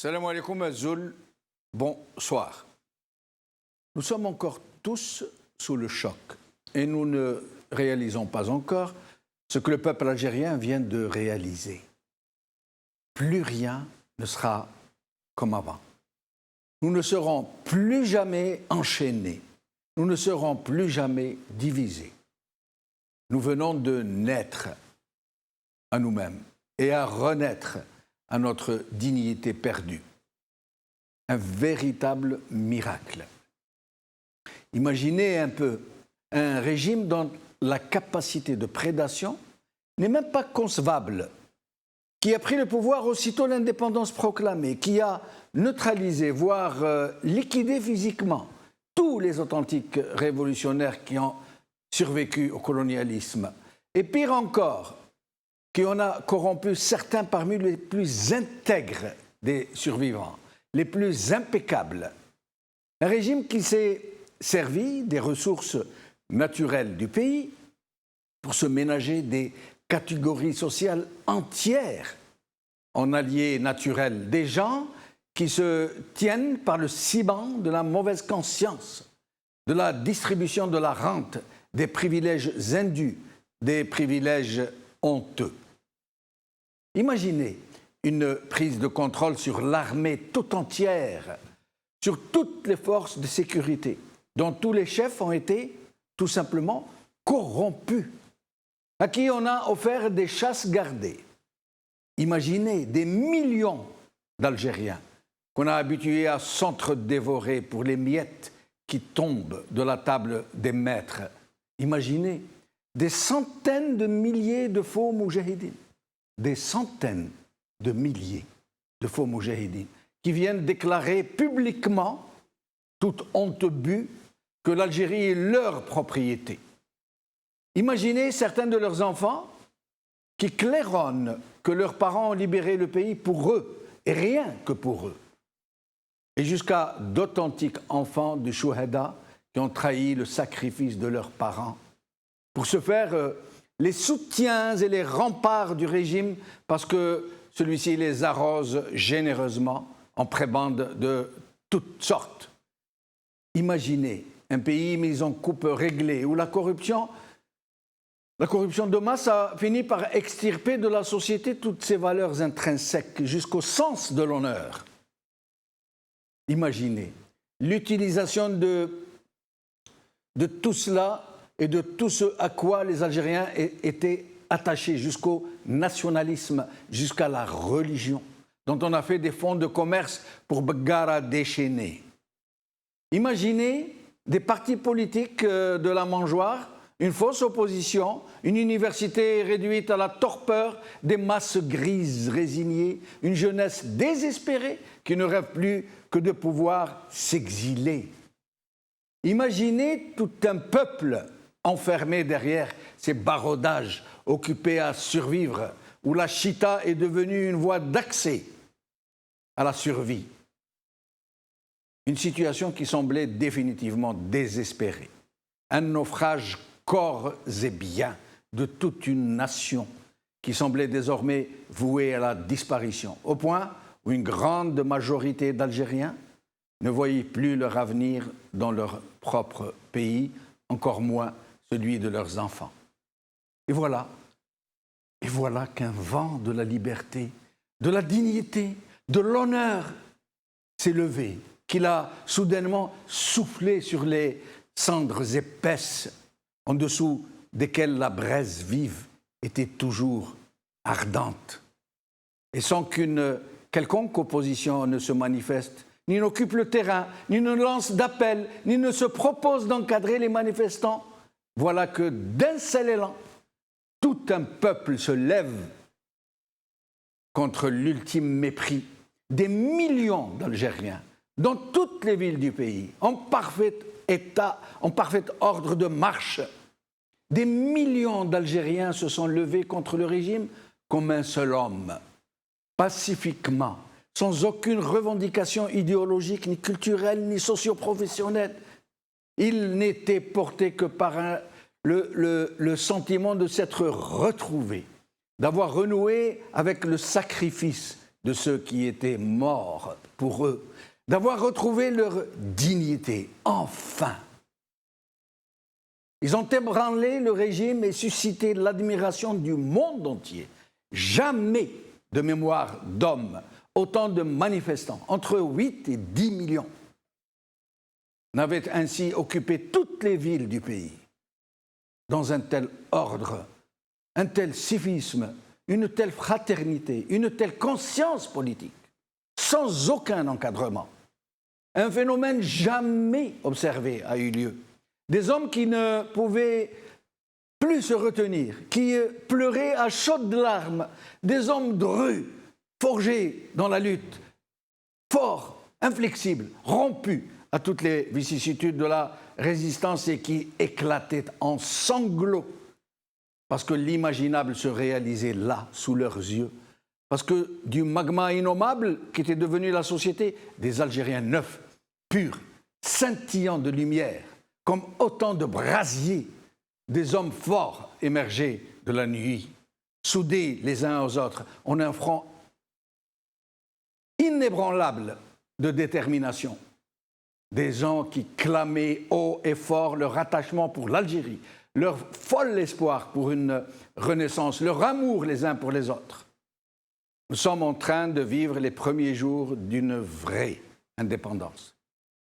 Salam alaikum Azul, bonsoir. Nous sommes encore tous sous le choc et nous ne réalisons pas encore ce que le peuple algérien vient de réaliser. Plus rien ne sera comme avant. Nous ne serons plus jamais enchaînés, nous ne serons plus jamais divisés. Nous venons de naître à nous-mêmes et à renaître à notre dignité perdue. Un véritable miracle. Imaginez un peu un régime dont la capacité de prédation n'est même pas concevable, qui a pris le pouvoir aussitôt l'indépendance proclamée, qui a neutralisé, voire liquidé physiquement tous les authentiques révolutionnaires qui ont survécu au colonialisme. Et pire encore, qui en a corrompu certains parmi les plus intègres des survivants, les plus impeccables. Un régime qui s'est servi des ressources naturelles du pays pour se ménager des catégories sociales entières en alliés naturels, des gens qui se tiennent par le ciment de la mauvaise conscience, de la distribution de la rente, des privilèges indus, des privilèges honteux. Imaginez une prise de contrôle sur l'armée tout entière, sur toutes les forces de sécurité, dont tous les chefs ont été tout simplement corrompus, à qui on a offert des chasses gardées. Imaginez des millions d'Algériens qu'on a habitués à s'entre-dévorer pour les miettes qui tombent de la table des maîtres. Imaginez des centaines de milliers de faux moudjahidines, des centaines de milliers de faux moudjahidines qui viennent déclarer publiquement, toute honte bue, que l'Algérie est leur propriété. Imaginez certains de leurs enfants qui claironnent que leurs parents ont libéré le pays pour eux, et rien que pour eux. Et jusqu'à d'authentiques enfants de Chouhada qui ont trahi le sacrifice de leurs parents pour se faire les soutiens et les remparts du régime parce que celui-ci les arrose généreusement en prébende de toutes sortes. Imaginez un pays mis en coupe réglée où la corruption de masse a fini par extirper de la société toutes ses valeurs intrinsèques jusqu'au sens de l'honneur. Imaginez l'utilisation de tout cela et de tout ce à quoi les Algériens étaient attachés, jusqu'au nationalisme, jusqu'à la religion, dont on a fait des fonds de commerce pour Begara déchaîner. Imaginez des partis politiques de la mangeoire, une fausse opposition, une université réduite à la torpeur, des masses grises résignées, une jeunesse désespérée qui ne rêve plus que de pouvoir s'exiler. Imaginez tout un peuple enfermé derrière ces baraudages, occupé à survivre, où la chita est devenue une voie d'accès à la survie. Une situation qui semblait définitivement désespérée. Un naufrage corps et biens de toute une nation qui semblait désormais vouée à la disparition, au point où une grande majorité d'Algériens ne voyaient plus leur avenir dans leur propre pays, encore moins celui de leurs enfants. Et voilà qu'un vent de la liberté, de la dignité, de l'honneur s'est levé, qu'il a soudainement soufflé sur les cendres épaisses en dessous desquelles la braise vive était toujours ardente. Et sans qu'une quelconque opposition ne se manifeste, ni n'occupe le terrain, ni ne lance d'appel, ni ne se propose d'encadrer les manifestants, voilà que d'un seul élan, tout un peuple se lève contre l'ultime mépris des millions d'Algériens dans toutes les villes du pays, en parfait ordre de marche. Des millions d'Algériens se sont levés contre le régime comme un seul homme, pacifiquement, sans aucune revendication idéologique, ni culturelle, ni socio-professionnelle. Ils n'étaient portés que par le sentiment de s'être retrouvés, d'avoir renoué avec le sacrifice de ceux qui étaient morts pour eux, d'avoir retrouvé leur dignité, enfin. Ils ont ébranlé le régime et suscité l'admiration du monde entier. Jamais de mémoire d'hommes, autant de manifestants, entre 8 et 10 millions, n'avaient ainsi occupé toutes les villes du pays. Dans un tel ordre, un tel civisme, une telle fraternité, une telle conscience politique, sans aucun encadrement. Un phénomène jamais observé a eu lieu. Des hommes qui ne pouvaient plus se retenir, qui pleuraient à chaudes larmes, des hommes drus, forgés dans la lutte, forts, inflexibles, rompus à toutes les vicissitudes de la résistance et qui éclataient en sanglots parce que l'imaginable se réalisait là, sous leurs yeux, parce que du magma innommable qui était devenu la société, des Algériens neufs, purs, scintillants de lumière, comme autant de brasiers, des hommes forts émergés de la nuit, soudés les uns aux autres en un front inébranlable de détermination. Des gens qui clamaient haut et fort leur attachement pour l'Algérie, leur fol espoir pour une renaissance, leur amour les uns pour les autres. Nous sommes en train de vivre les premiers jours d'une vraie indépendance.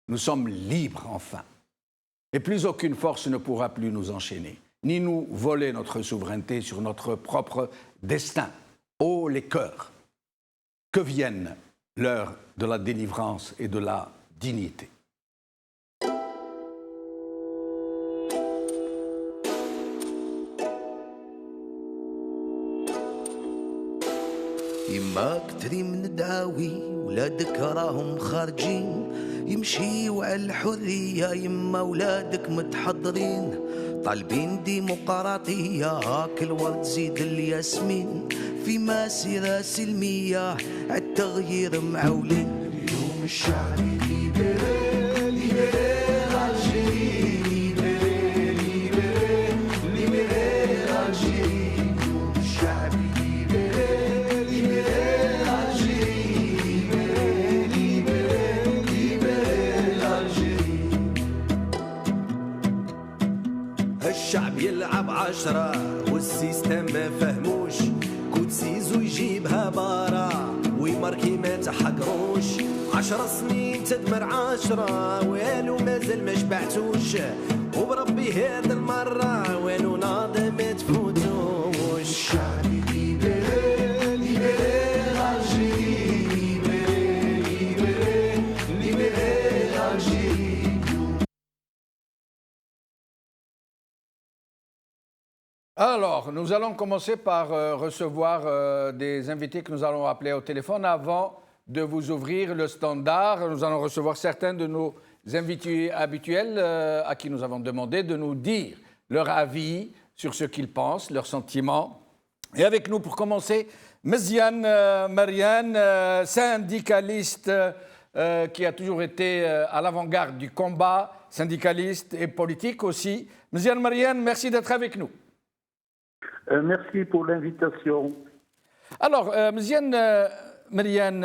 Nous sommes libres enfin. Et plus aucune force ne pourra plus nous enchaîner, ni nous voler notre souveraineté sur notre propre destin. Ô les cœurs, que vienne l'heure de la délivrance et de la dignité. يما كتري من دعاوي ولادك راهم خارجين يمشيو على الحرية يما ولادك متحضرين طالبين ديمقراطية هاك الورد زيد الياسمين في مسيرة سلمية عالتغيير معولين اليوم الشعبي ليبرالي ليبرالي الجيري ليبرالي ليبرالي ليبرالي الجيري اليوم الشعبي الشعب يلعب 10 والسيستم ما فهموش كوتسيزو يجيبها بارا ويماركي ما تحقروش 10 سنين تدمر 10 والو مازال ما شبعتوش وبربي هاد المرة والو ناضي ما تفوتوش الشعب ليبرالي ليبرالي الجيري ليبرالي ليبرالي الجيري. Alors, nous allons commencer par recevoir des invités que nous allons appeler au téléphone. Avant de vous ouvrir le standard, nous allons recevoir certains de nos invités habituels à qui nous avons demandé de nous dire leur avis sur ce qu'ils pensent, leurs sentiments. Et avec nous, pour commencer, Meziane Mariane, syndicaliste qui a toujours été à l'avant-garde du combat, syndicaliste et politique aussi. Meziane Mariane, merci d'être avec nous. Merci pour l'invitation. Alors, Meziane Mariane,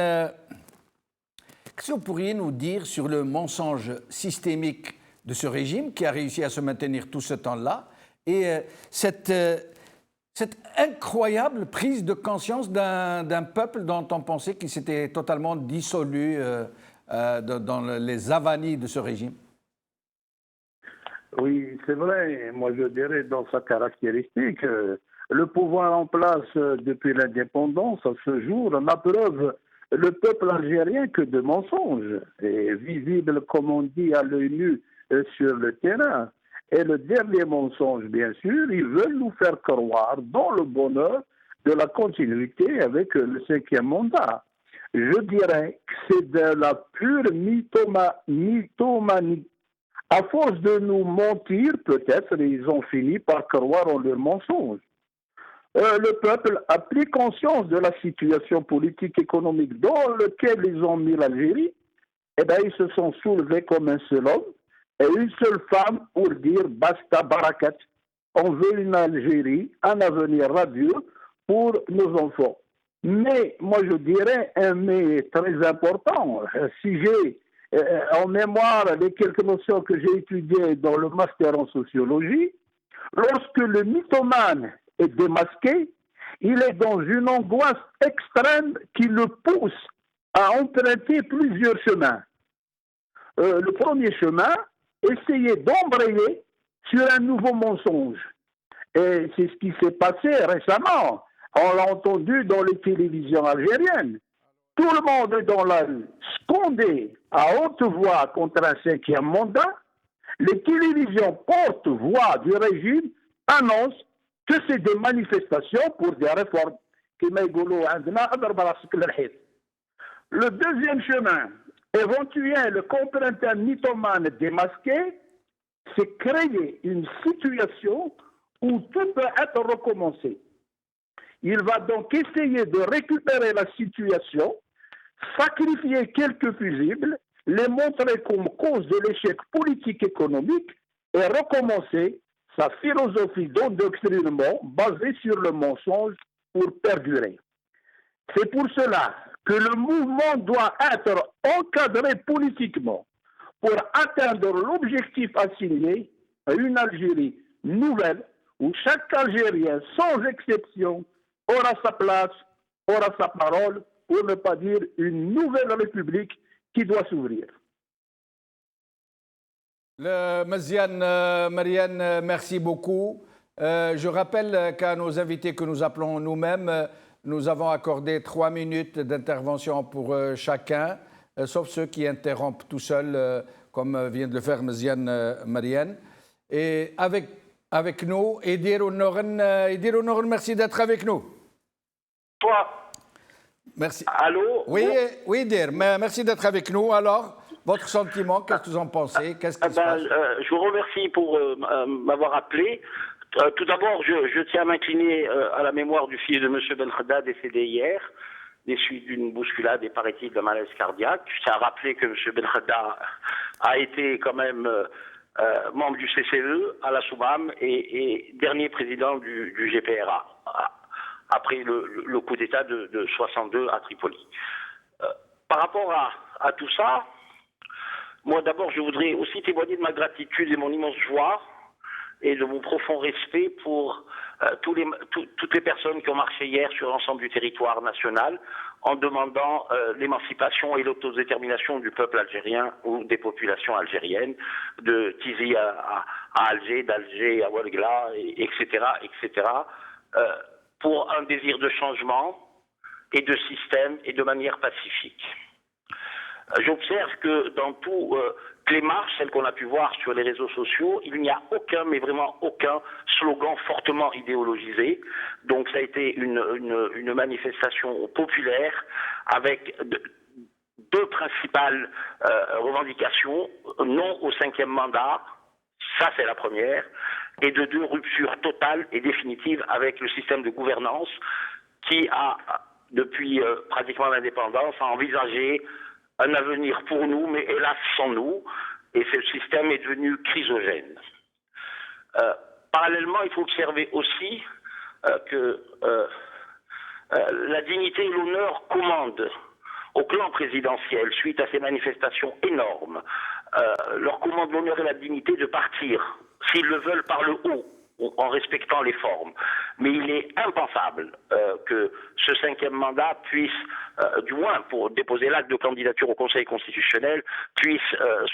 qu'est-ce que vous pourriez nous dire sur le mensonge systémique de ce régime qui a réussi à se maintenir tout ce temps-là et cette incroyable prise de conscience d'un peuple dont on pensait qu'il s'était totalement dissolu dans les avanies de ce régime? Oui, c'est vrai. Moi, je dirais dans sa caractéristique, le pouvoir en place depuis l'indépendance à ce jour n'a preuve le peuple algérien que de mensonges, et visible, comme on dit, à l'œil nu sur le terrain. Et le dernier mensonge, bien sûr, ils veulent nous faire croire dans le bonheur de la continuité avec le 5e mandat. Je dirais que c'est de la pure mythomanie. À force de nous mentir, peut-être, ils ont fini par croire en leurs mensonges. Le peuple a pris conscience de la situation politique et économique dans laquelle ils ont mis l'Algérie. Eh bien, ils se sont soulevés comme un seul homme et une seule femme pour dire basta barakat. On veut une Algérie, un avenir radieux pour nos enfants. Mais moi je dirais un mais très important. Si j'ai en mémoire les quelques notions que j'ai étudiées dans le master en sociologie, lorsque le mythomane est démasqué, il est dans une angoisse extrême qui le pousse à emprunter plusieurs chemins. Le premier chemin, essayer d'embrayer sur un nouveau mensonge. Et c'est ce qui s'est passé récemment. On l'a entendu dans les télévisions algériennes. Tout le monde est dans la rue, scandé à haute voix contre un cinquième mandat. Les télévisions porte-voix du régime annoncent que c'est des manifestations pour des réformes. Le deuxième chemin, éventuel contre un mythomane démasqué, c'est créer une situation où tout peut être recommencé. Il va donc essayer de récupérer la situation, sacrifier quelques fusibles, les montrer comme cause de l'échec politique économique et recommencer sa philosophie d'endoctrinement basée sur le mensonge pour perdurer. C'est pour cela que le mouvement doit être encadré politiquement pour atteindre l'objectif assigné à une Algérie nouvelle où chaque Algérien, sans exception, aura sa place, aura sa parole, pour ne pas dire une nouvelle république qui doit s'ouvrir. Marianne, merci beaucoup. Je rappelle qu'à nos invités que nous appelons nous-mêmes, nous avons accordé 3 minutes d'intervention pour chacun, sauf ceux qui interrompent tout seuls, comme vient de le faire Marianne. Et avec nous, Edir Honoren, merci d'être avec nous. Toi. Merci. Allô? Oui, Edir, merci d'être avec nous. Alors, votre sentiment, qu'est-ce que vous en pensez? Qu'est-ce qui se passe? Je vous remercie pour m'avoir appelé. Tout d'abord, je tiens à m'incliner à la mémoire du fils de M. Belkhada décédé hier, des suites d'une bousculade et paraît-il d'un malaise cardiaque. Je tiens à rappeler que M. Belkhada a été quand même membre du CCE à la Soumam et dernier président du GPRA, après le coup d'État de 62 à Tripoli. Par rapport à tout ça, moi d'abord je voudrais aussi témoigner de ma gratitude et mon immense joie et de mon profond respect pour toutes les personnes qui ont marché hier sur l'ensemble du territoire national en demandant l'émancipation et l'autodétermination du peuple algérien ou des populations algériennes, de Tizi à Alger, d'Alger à Ouargla, etc., pour un désir de changement et de système et de manière pacifique. J'observe que dans toutes les marches, celles qu'on a pu voir sur les réseaux sociaux, il n'y a aucun, mais vraiment aucun slogan fortement idéologisé. Donc ça a été une manifestation populaire avec deux principales revendications: non au 5e mandat, ça c'est la première, et de 2 ruptures totales et définitives avec le système de gouvernance qui a, depuis pratiquement l'indépendance, envisagé un avenir pour nous, mais hélas sans nous, et ce système est devenu chrysogène. Parallèlement, il faut observer aussi que la dignité et l'honneur commandent au clan présidentiel, suite à ces manifestations énormes, leur commande l'honneur et la dignité de partir, s'ils le veulent, par le haut, en respectant les formes. Mais il est impensable que ce 5e mandat puisse, du moins pour déposer l'acte de candidature au Conseil constitutionnel, puisse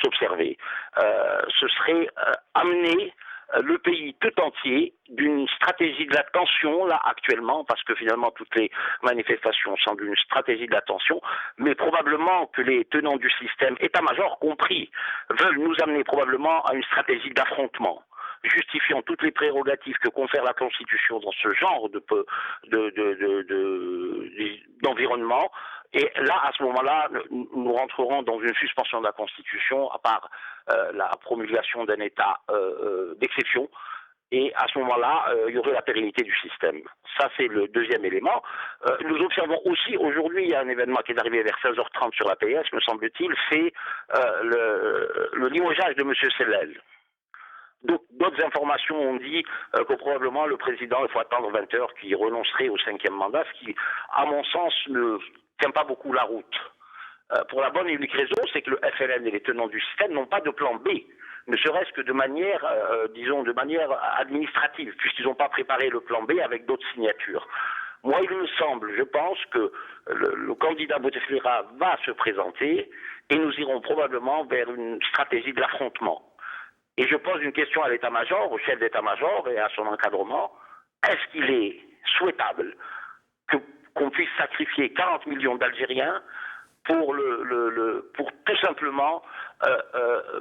s'observer. Ce serait amener le pays tout entier d'une stratégie de la tension, là, actuellement, parce que finalement toutes les manifestations sont d'une stratégie de la tension, mais probablement que les tenants du système, état-major compris, veulent nous amener probablement à une stratégie d'affrontement, justifiant toutes les prérogatives que confère la Constitution dans ce genre d'environnement. Et là, à ce moment-là, nous rentrerons dans une suspension de la Constitution, à part la promulgation d'un état d'exception. Et à ce moment-là, il y aurait la pérennité du système. Ça, c'est le deuxième élément. Nous observons aussi, aujourd'hui, il y a un événement qui est arrivé vers 16h30 sur la PS, me semble-t-il, c'est le limogeage de M. Sellel. D'autres informations ont dit que probablement le président, il faut attendre 20 heures, qu'il renoncerait au 5e mandat, ce qui, à mon sens, ne tient pas beaucoup la route. Pour la bonne et unique raison, c'est que le FLN et les tenants du système n'ont pas de plan B, ne serait-ce que de manière, disons, de manière administrative, puisqu'ils n'ont pas préparé le plan B avec d'autres signatures. Moi, il me semble, je pense que le candidat Bouteflika va se présenter et nous irons probablement vers une stratégie de l'affrontement. Et je pose une question à l'état-major, au chef d'état-major et à son encadrement. Est-ce qu'il est souhaitable qu'on puisse sacrifier 40 millions d'Algériens pour tout simplement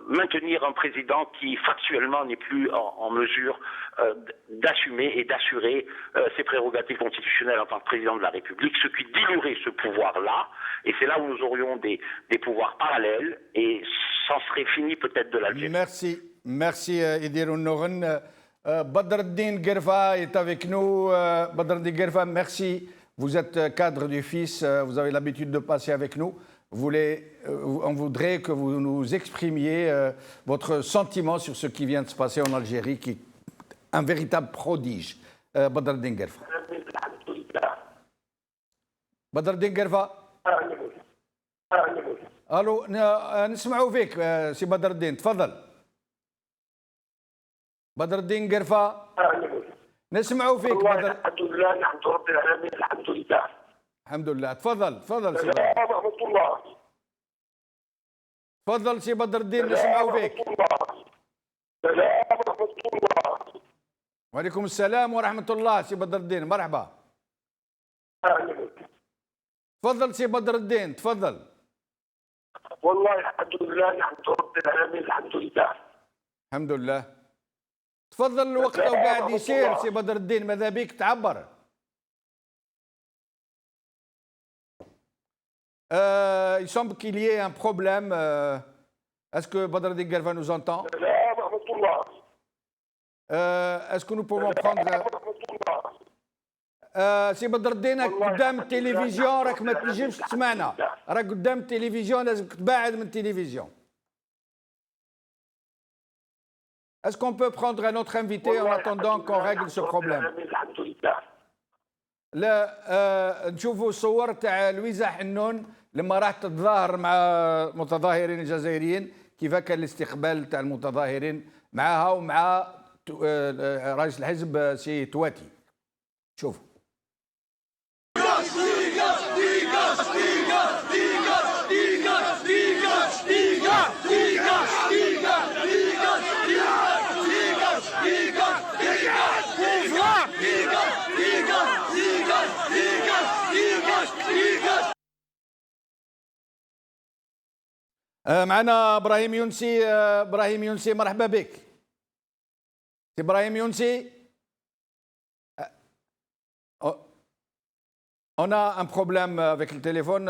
maintenir un président qui factuellement n'est plus en mesure d'assumer et d'assurer ses prérogatives constitutionnelles en tant que président de la République, ce qui diluerait ce pouvoir-là, et c'est là où nous aurions des pouvoirs parallèles, et ça serait fini peut-être de l'Algérie. Merci Idirou Noren. Badreddine Guerfa est avec nous. Badreddine Guerfa, merci. Vous êtes cadre du FIS, vous avez l'habitude de passer avec nous. On voudrait que vous nous exprimiez votre sentiment sur ce qui vient de se passer en Algérie, qui est un véritable prodige. Badreddine Guerfa. Badreddine Guerfa. الو نسمعوا فيك سي بدر الدين تفضل بدر الدين قرفة نسمعوا فيك بدر. الحمد لله نحمد رب العالمين الحمد لله الحمد لله تفضل سي بدر. ورحمة الله تفضل سي بدر الدين نسمعوا فيك. السلام ورحمة الله. وعليكم السلام ورحمة الله سي بدر الدين مرحبا. تفضل سي بدر الدين تفضل. والله الحمد لله نحمد رب العالمين الحمد لله. الحمد لله. تفضل الوقت لو قاعد يسير سي بدر الدين ماذا بيك تعبر. Il semble qu'il y ait un problème. Est-ce que Badreddine Guerfa nous entend? Est-ce que nous pouvons prendre... سي بدر الدين قدام التلفزيون راك ما تنجمش تسمعنا راك قدام التلفزيون لازم تبعد من التلفزيون. Est-ce qu'on peut prendre un autre invité en attendant qu'on règle ce problème? لا نشوفوا صور تاع لويزا حنون لما راح تتظاهر مع متظاهرين الجزائريين كيف كان الاستقبال تاع المتظاهرين معها ومع رئيس الحزب سي تواتي. شوفوا. معنا ابراهيم يونسي. ابراهيم يونسي مرحبا بك. ابراهيم يونسي. On a un problème avec le téléphone.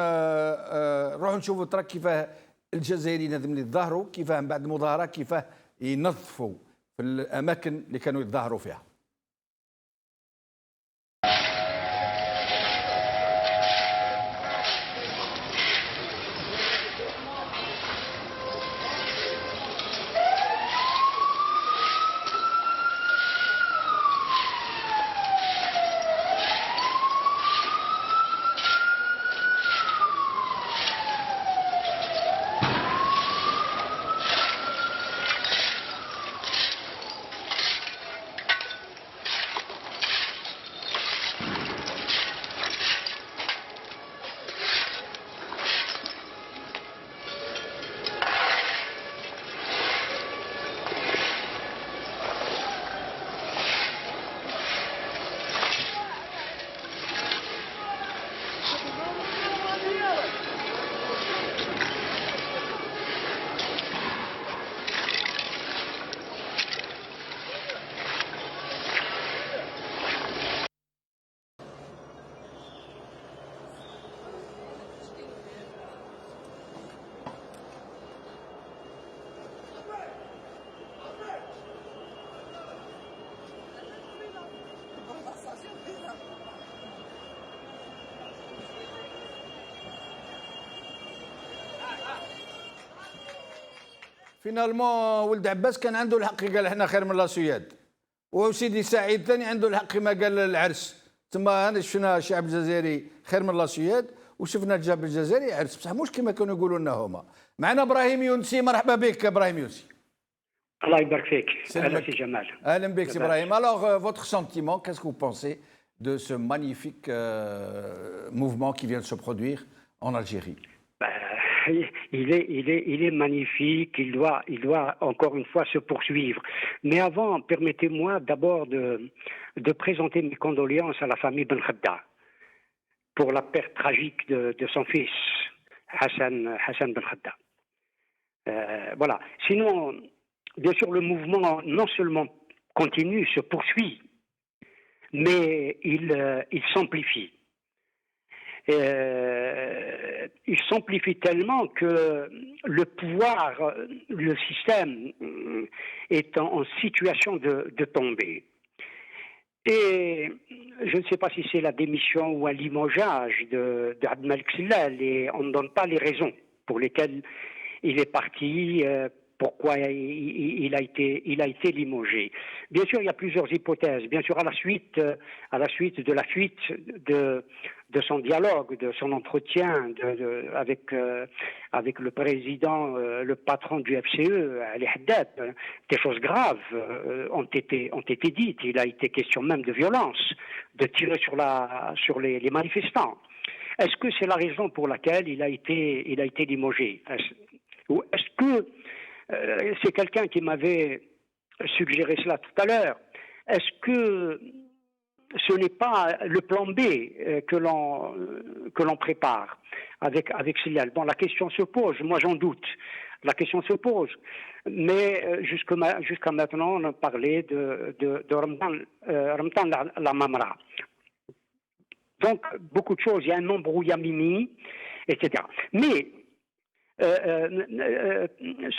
روحوا نشوفوا ترى كيفاه الجزائريين لازم يتظاهروا كيفاه من بعد المظاهرة كيفاه ينظفوا في الأماكن اللي كانوا يتظاهروا فيها. فينالمون ولد عباس كان عنده الحق قال احنا خير من لا سويد، وسيدي سعيد ثاني عنده الحق كما قال العرس. تما انا شفنا الشعب الجزائري خير من لا سويد، وشفنا الشعب الجزائري عرس، بصح مش كما كانوا يقولوا لنا هما. معنا ابراهيم يونسي، مرحبا بك ابراهيم يونسي. الله يبارك فيك. اهلا سي جمال. اهلا بك سي ابراهيم. Alors votre sentiment, qu'est-ce que vous pensez de ce magnifique mouvement qui vient de se produire en Algérie? Il est magnifique, il doit encore une fois se poursuivre. Mais avant, permettez-moi d'abord de présenter mes condoléances à la famille Ben Khadda pour la perte tragique de son fils, Hassan Ben Khadda. Voilà. Sinon, bien sûr, le mouvement non seulement continue, se poursuit, mais il s'amplifie. Il s'amplifie tellement que le pouvoir, le système est en situation de tomber. Et je ne sais pas si c'est la démission ou un limogeage de Abdelmalek Sellal, et on ne donne pas les raisons pour lesquelles il est parti, pourquoi il a été limogé. Bien sûr, il y a plusieurs hypothèses. Bien sûr, à la suite de la fuite de son dialogue, de son entretien avec le président, le patron du FCE, Ali Haddad, des choses graves ont été dites. Il a été question même de violence, de tirer sur les manifestants. Est-ce que c'est la raison pour laquelle il a été limogé? Ou est-ce que c'est quelqu'un qui m'avait suggéré cela tout à l'heure? Est-ce que ce n'est pas le plan B que l'on prépare avec Sellal? Bon, la question se pose, moi j'en doute. La question se pose. Mais jusqu'à maintenant, on a parlé de Ramadan Lamamra. Donc, beaucoup de choses. Il y a un embrouillamini, etc. Mais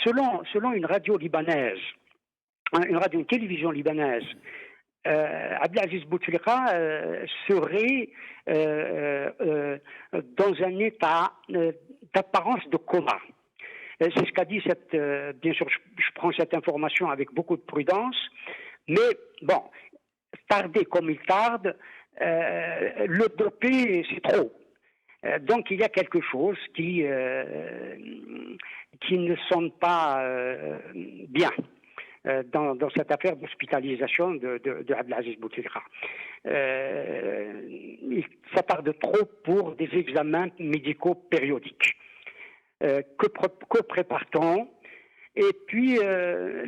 selon une radio libanaise, une télévision libanaise, Abdelaziz Bouteflika serait dans un état d'apparence de coma. C'est ce qu'a dit bien sûr, je prends cette information avec beaucoup de prudence, mais bon, tarder comme il tarde, le doper, c'est trop. Donc il y a quelque chose qui ne sonne pas bien dans cette affaire d'hospitalisation de Abdelaziz Bouteflika. Ça tarde trop pour des examens médicaux périodiques. Que prépare-t-on? Et puis,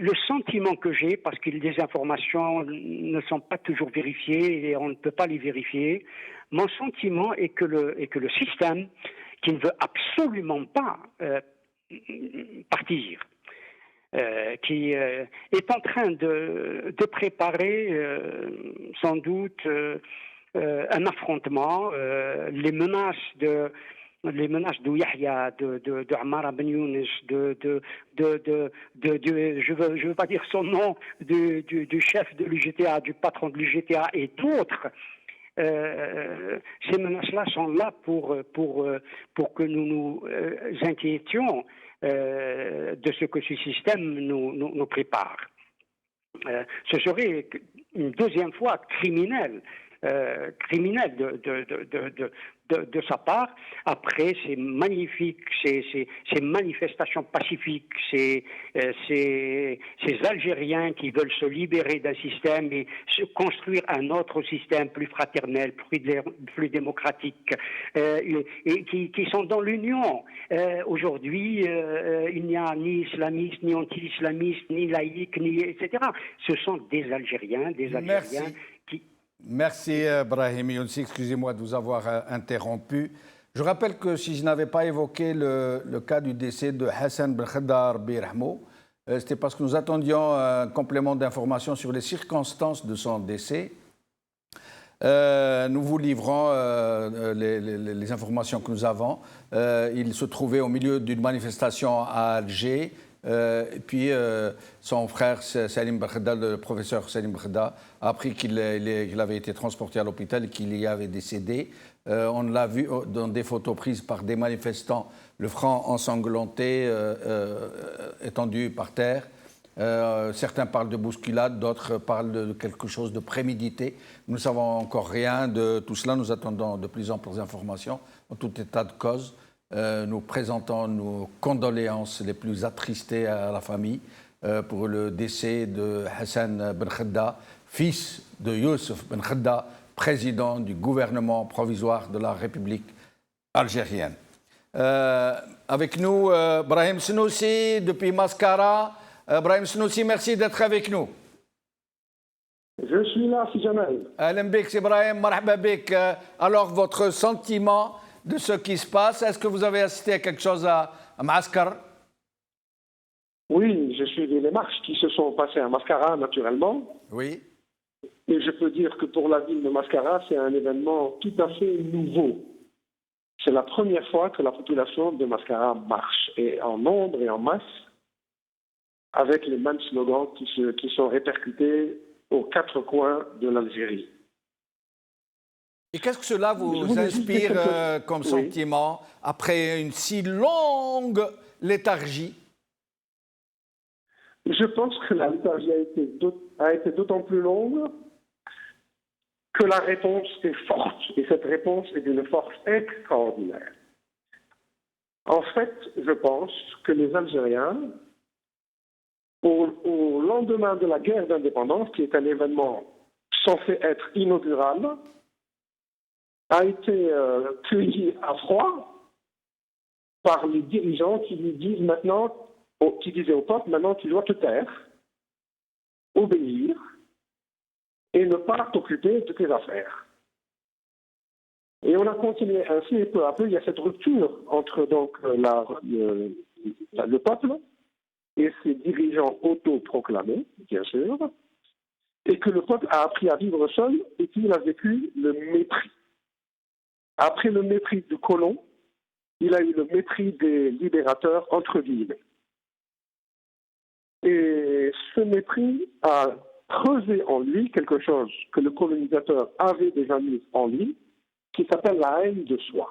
le sentiment que j'ai, parce que les informations ne sont pas toujours vérifiées et on ne peut pas les vérifier, mon sentiment est que le système, qui ne veut absolument pas partir, qui est en train de préparer sans doute un affrontement, les menaces de Yahya, de Ammar Ben Younes, je veux pas dire son nom, du chef de l'UGTA, du patron de l'UGTA et d'autres. Ces menaces-là sont là pour que nous nous inquiétions de ce que ce système nous prépare. Ce serait une deuxième fois criminel de sa part, après ces magnifiques, ces manifestations pacifiques, ces Algériens qui veulent se libérer d'un système et se construire un autre système plus fraternel, plus démocratique, et qui sont dans l'union. Aujourd'hui, il n'y a ni islamiste, ni anti-islamiste, ni laïque, etc. Ce sont des Algériens Merci. Merci Brahim Younsi, excusez-moi de vous avoir interrompu. Je rappelle que si je n'avais pas évoqué le cas du décès de Hassan Ben Khadda, c'était parce que nous attendions un complément d'information sur les circonstances de son décès. Nous vous livrons les informations que nous avons. Il se trouvait au milieu d'une manifestation à Alger. Et puis son frère Salim Ben Khadda, le professeur Salim Ben Khadda, a appris qu'il avait été transporté à l'hôpital et qu'il y avait décédé. On l'a vu dans des photos prises par des manifestants, le front ensanglanté, étendu par terre. Certains parlent de bousculade, d'autres parlent de quelque chose de prémédité. Nous ne savons encore rien de tout cela. Nous attendons de plus en plus d'informations. En tout état de cause, nous présentons nos condoléances les plus attristées à la famille pour le décès de Hassan Ben Khedda, fils de Youssef Ben Khedda, président du gouvernement provisoire de la République algérienne. Avec nous, Brahim Snoussi, depuis Mascara. Brahim Snoussi, merci d'être avec nous. Je suis là, si jamais. Ahlan bik, Ibrahim, marhaba bik. Alors, votre sentiment de ce qui se passe, est-ce que vous avez assisté à quelque chose à Mascara? Oui, je suis les marches qui se sont passées à Mascara, naturellement. Oui. Et je peux dire que pour la ville de Mascara, c'est un événement tout à fait nouveau. C'est la première fois que la population de Mascara marche, et en nombre et en masse, avec les mêmes slogans qui sont répercutés aux quatre coins de l'Algérie. Et qu'est-ce que cela vous inspire comme sentiment après une si longue léthargie? Je pense que la léthargie a été d'autant plus longue que la réponse est forte, et cette réponse est d'une force extraordinaire. En fait, je pense que les Algériens, au lendemain de la guerre d'indépendance, qui est un événement censé être inaugural, a été cueilli à froid par les dirigeants qui lui disent maintenant, qui disaient au peuple, maintenant tu dois te taire, obéir et ne pas t'occuper de tes affaires. Et on a continué ainsi, et peu à peu, il y a cette rupture entre donc le peuple et ses dirigeants autoproclamés, bien sûr, et que le peuple a appris à vivre seul et qu'il a vécu le mépris. Après le mépris du colon, il a eu le mépris des libérateurs, entre guillemets. Et ce mépris a creusé en lui quelque chose que le colonisateur avait déjà mis en lui, qui s'appelle la haine de soi.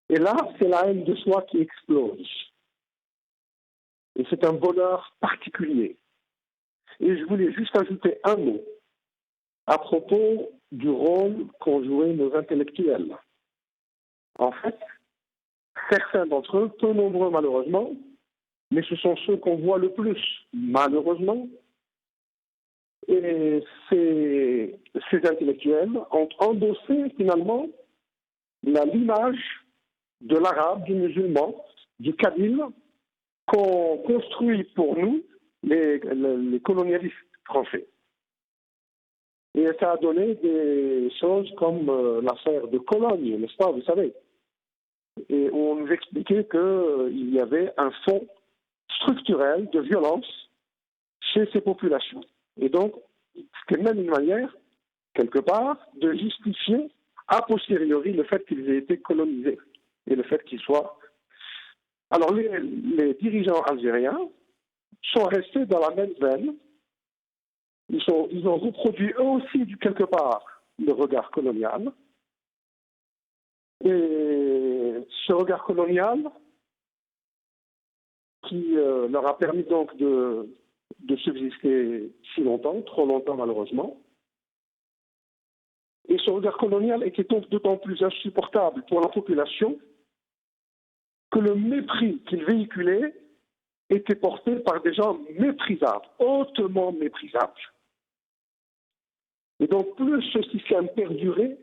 Et là, c'est la haine de soi qui explose. Et c'est un bonheur particulier. Et je voulais juste ajouter un mot à propos du rôle qu'ont joué nos intellectuels. En fait, certains d'entre eux, peu nombreux malheureusement, mais ce sont ceux qu'on voit le plus, malheureusement. Et ces intellectuels ont endossé finalement l'image de l'arabe, du musulman, du kabyle, qu'ont construit pour nous les colonialistes français. Et ça a donné des choses comme l'affaire de Cologne, n'est-ce pas, vous savez. Et on nous expliquait qu'il y avait un fond structurel de violence chez ces populations. Et donc, c'est même une manière, quelque part, de justifier a posteriori le fait qu'ils aient été colonisés et le fait qu'ils soient... Alors, les dirigeants algériens sont restés dans la même veine. Ils ont reproduit eux aussi, quelque part, le regard colonial. Et ce regard colonial qui leur a permis donc de subsister si longtemps, trop longtemps malheureusement. Et ce regard colonial était donc d'autant plus insupportable pour la population que le mépris qu'il véhiculait était porté par des gens méprisables, hautement méprisables. Et donc plus ce système perdurait,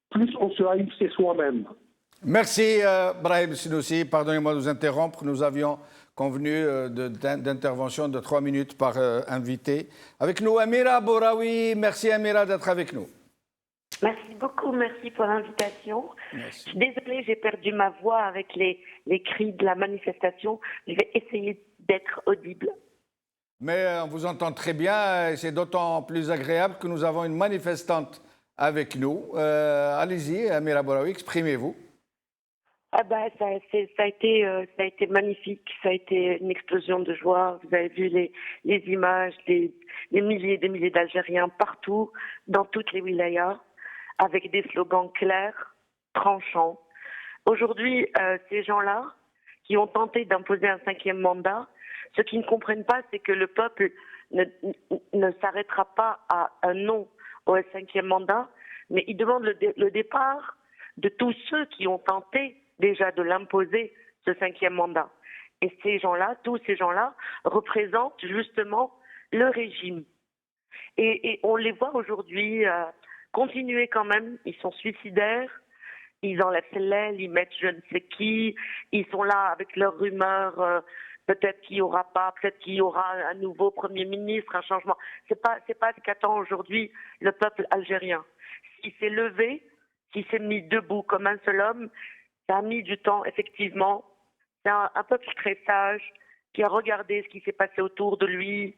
plus on se haïssait soi-même. Merci Brahim Snoussi. Pardonnez-moi de vous interrompre. Nous avions convenu d'intervention de 3 minutes par invité. Avec nous, Amira Bouraoui. Merci Amira d'être avec nous. Merci beaucoup, merci pour l'invitation. Je suis désolée, j'ai perdu ma voix avec les cris de la manifestation. Je vais essayer d'être audible. Mais on vous entend très bien et c'est d'autant plus agréable que nous avons une manifestante avec nous. Allez-y, Amira Bouraoui, exprimez-vous. Ah bah, ça a été magnifique, ça a été une explosion de joie. Vous avez vu les images, les milliers et des milliers d'Algériens partout, dans toutes les wilayas, avec des slogans clairs, tranchants. Aujourd'hui, ces gens-là qui ont tenté d'imposer un 5e mandat, ce qu'ils ne comprennent pas, c'est que le peuple ne s'arrêtera pas à un non au 5e mandat, mais ils demandent le départ de tous ceux qui ont tenté déjà de l'imposer, ce 5e mandat. Et ces gens-là, tous ces gens-là, représentent justement le régime. Et on les voit aujourd'hui continuer quand même, ils sont suicidaires, ils enlèvent l'aile, ils mettent je ne sais qui, ils sont là avec leurs rumeurs, peut-être qu'il n'y aura pas, peut-être qu'il y aura un nouveau Premier ministre, un changement. C'est pas ce qu'attend aujourd'hui le peuple algérien. S'il s'est levé, s'il s'est mis debout comme un seul homme, ça a mis du temps, effectivement. C'est un peuple très sage, qui a regardé ce qui s'est passé autour de lui,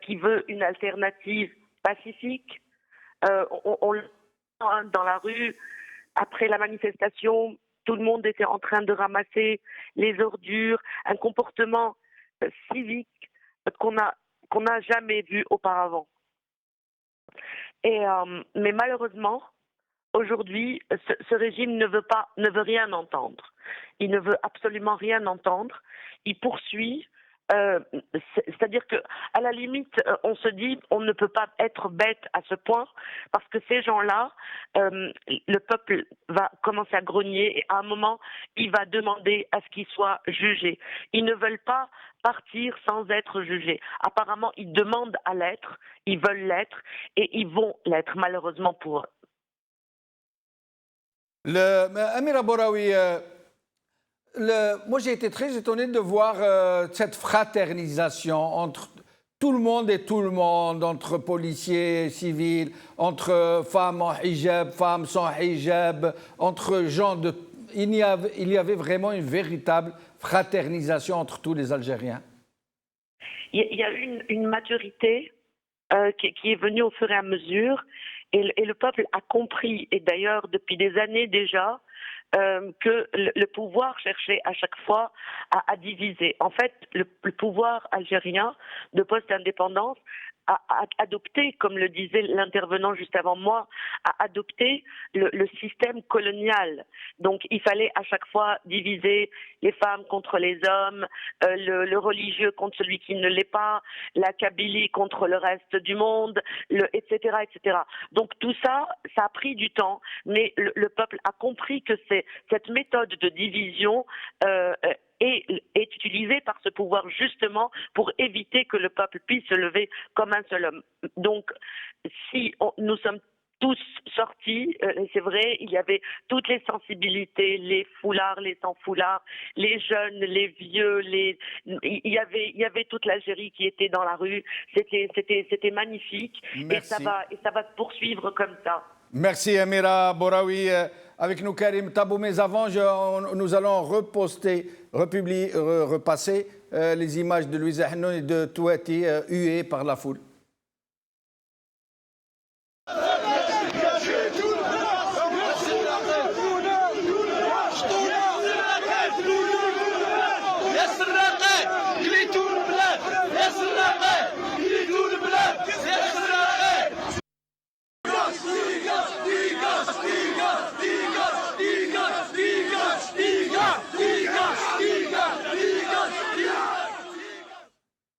qui veut une alternative pacifique. On le voit dans la rue, après la manifestation, tout le monde était en train de ramasser les ordures, un comportement civique qu'on n'a jamais vu auparavant. Mais malheureusement, aujourd'hui, ce régime ne veut rien entendre. Il ne veut absolument rien entendre. Il poursuit. C'est-à-dire que, à la limite, on se dit, on ne peut pas être bête à ce point, parce que ces gens-là, le peuple va commencer à grogner et à un moment, il va demander à ce qu'ils soient jugés. Ils ne veulent pas partir sans être jugés. Apparemment, ils demandent à l'être, ils veulent l'être et ils vont l'être, malheureusement pour eux. Amira Boraoui, moi j'ai été très étonné de voir cette fraternisation entre tout le monde et tout le monde, entre policiers et civils, entre femmes en hijab, femmes sans hijab, entre gens de... Il y avait vraiment une véritable fraternisation entre tous les Algériens. Il y a eu une maturité qui est venue au fur et à mesure, et le peuple a compris, et d'ailleurs depuis des années déjà, que le pouvoir cherchait à chaque fois à diviser. En fait, le pouvoir algérien de post-indépendance a adopté, comme le disait l'intervenant juste avant moi, a adopté le système colonial. Donc il fallait à chaque fois diviser les femmes contre les hommes, le religieux contre celui qui ne l'est pas, la Kabylie contre le reste du monde, etc., etc. Donc tout ça, ça a pris du temps, mais le peuple a compris que cette méthode de division est utilisée par ce pouvoir justement pour éviter que le peuple puisse se lever comme un seul homme. Donc, si nous sommes tous sortis, c'est vrai, il y avait toutes les sensibilités, les foulards, les sans foulards, les jeunes, les vieux, il y avait toute l'Algérie qui était dans la rue. C'était magnifique. Merci. Et ça va se poursuivre comme ça. Merci Amira Boraoui. Avec nous Karim Tabou, mais avant, nous allons repasser les images de Louisa Hanoun et de Touati huées par la foule.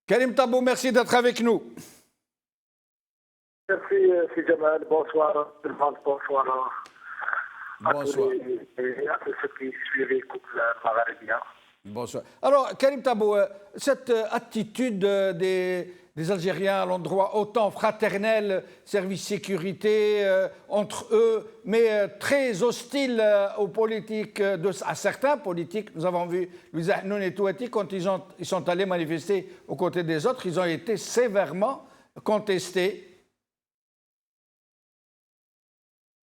Karim Tabou, merci d'être avec nous. Merci, Jamal. Bonsoir tout le monde. Bonsoir. Bonsoir. À tous ceux qui suivent et écoutent le Maghrébien. Bonsoir. Alors, Karim Tabou, cette attitude des Algériens à l'endroit autant fraternel, service sécurité entre eux, mais très hostile aux politiques, à certains politiques. Nous avons vu Louisa Hanoun et Touati, quand ils sont allés manifester aux côtés des autres, ils ont été sévèrement contestés.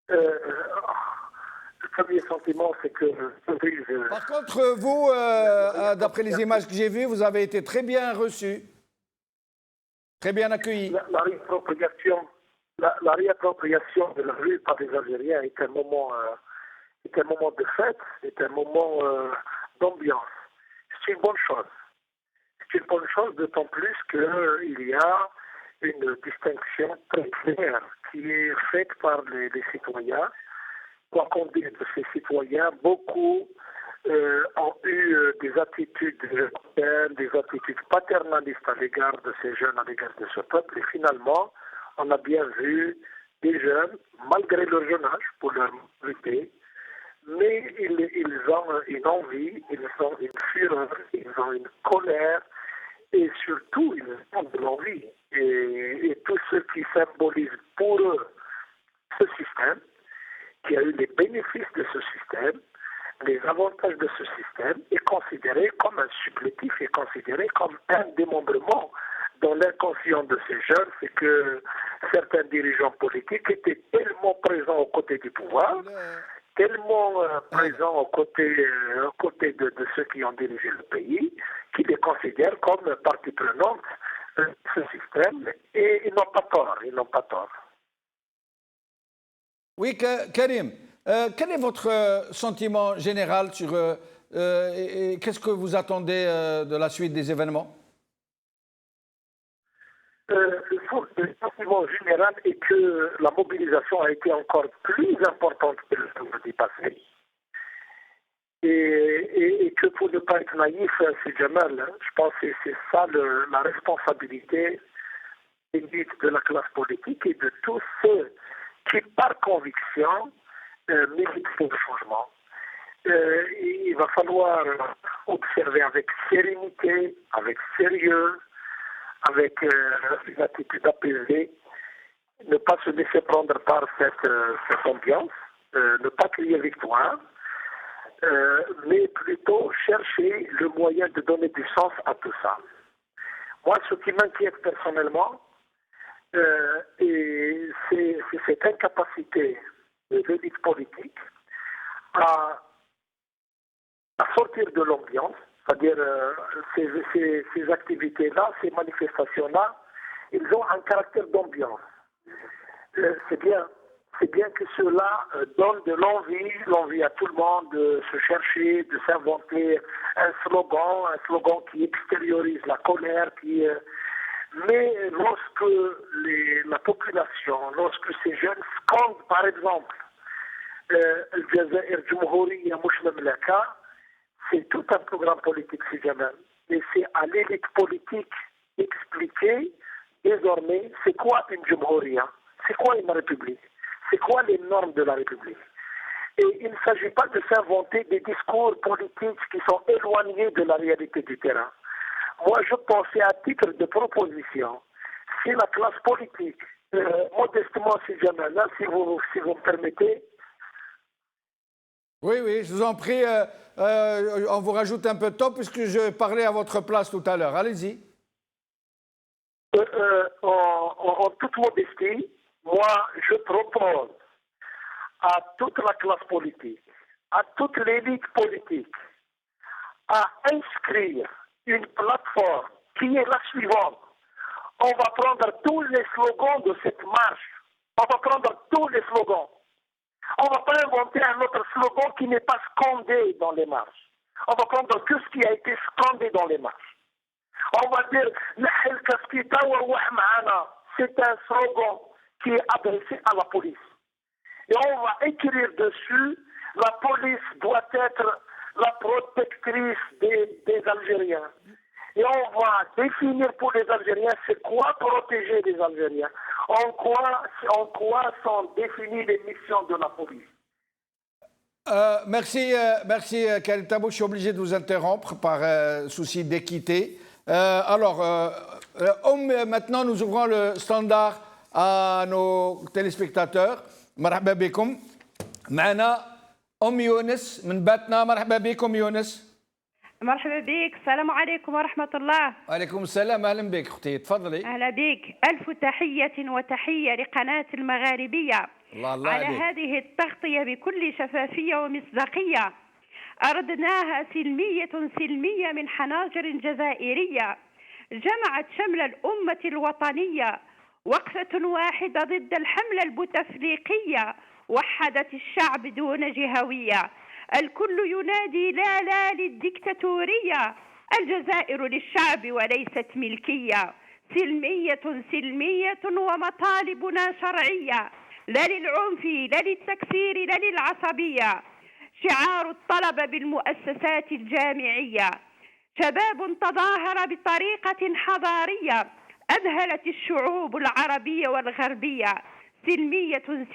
Le premier sentiment, c'est que... Par contre, vous, d'après les images que j'ai vues, vous avez été très bien reçus. Très bien accueilli. La réappropriation de la rue par les Algériens est un moment de fête, est un moment d'ambiance. C'est une bonne chose. C'est une bonne chose, d'autant plus qu'il y a une distinction très claire qui est faite par les citoyens. Quoi qu'on dise de ces citoyens, beaucoup ont eu des attitudes républicaines, des attitudes paternalistes à l'égard de ces jeunes, à l'égard de ce peuple. Et finalement, on a bien vu des jeunes, malgré leur jeune âge, pour leur lutter, mais ils ont une envie, ils ont une fureur, ils ont une colère, et surtout, ils ont de l'envie. Et tout ce qui symbolise pour eux ce système, qui a eu les bénéfices de ce système, les avantages de ce système, est considéré comme un supplétif, est considéré comme un démembrement dans l'inconscient de ces jeunes. C'est que certains dirigeants politiques étaient tellement présents aux côtés du pouvoir, tellement présents aux côtés de ceux qui ont dirigé le pays, qu'ils les considèrent comme partie prenante de ce système, et ils n'ont pas tort, ils n'ont pas tort. Oui, Karim, quel est votre sentiment général sur et qu'est-ce que vous attendez de la suite des événements? Le sentiment général est que la mobilisation a été encore plus importante que le vendredi passé. Et que pour ne pas être naïf, c'est Jamal, je pense que c'est ça la responsabilité de la classe politique et de tous ceux qui, par conviction, militent pour le changement. Il va falloir observer avec sérénité, avec sérieux, avec une attitude apaisée, ne pas se laisser prendre par cette ambiance, ne pas crier victoire, mais plutôt chercher le moyen de donner du sens à tout ça. Moi, ce qui m'inquiète personnellement, c'est cette incapacité de l'élite politique à sortir de l'ambiance, c'est-à-dire ces activités-là, ces manifestations-là, ils ont un caractère d'ambiance. C'est bien que cela donne de l'envie à tout le monde de se chercher, de s'inventer un slogan qui extériorise la colère, mais lorsque la population, lorsque ces jeunes scandent, par exemple, c'est tout un programme politique, si jamais. Et c'est à l'élite politique d'expliquer désormais c'est quoi une Jumhouria, c'est quoi une république, c'est quoi les normes de la république. Et il ne s'agit pas de s'inventer des discours politiques qui sont éloignés de la réalité du terrain. Moi, je pensais à titre de proposition, si la classe politique, modestement, si jamais, là, si vous me permettez. Oui, je vous en prie, on vous rajoute un peu de temps puisque je parlais à votre place tout à l'heure. Allez-y. En toute modestie, moi, je propose à toute la classe politique, à toute l'élite politique, à inscrire une plateforme qui est la suivante. On va prendre tous les slogans de cette marche. On va prendre tous les slogans. On ne va pas inventer un autre slogan qui n'est pas scandé dans les marches. On va prendre que ce qui a été scandé dans les marches. On va dire c'est un slogan qui est adressé à la police. Et on va écrire dessus, la police doit être la protectrice des Algériens. Et on va définir pour les Algériens c'est quoi protéger les Algériens. En quoi sont définies les missions de la police. Merci Khalid Tabou. Je suis obligé de vous interrompre par souci d'équité. Maintenant, nous ouvrons le standard à nos téléspectateurs. مرحبا بكم. معنا يونس من باتنا. مرحبا بكم يونس. مرحبا بك. السلام عليكم ورحمة الله. وعليكم السلام. أهلا بك أختي. تفضلي. أهلا بك. ألف تحية وتحية لقناة المغاربية الله على عليك. هذه التغطية بكل شفافية ومصداقية. أردناها سلمية من حناجر جزائرية جمعت شمل الأمة الوطنية. وقفة واحدة ضد الحملة البوتفليقية وحدت الشعب دون جهوية. الكل ينادي لا للديكتاتورية. الجزائر للشعب وليست ملكية. سلمية ومطالبنا شرعية، لا للعنف لا للتكفير لا للعصبية. شعار الطلبة بالمؤسسات الجامعية: شباب تظاهر بطريقة حضارية أذهلت الشعوب العربية والغربية.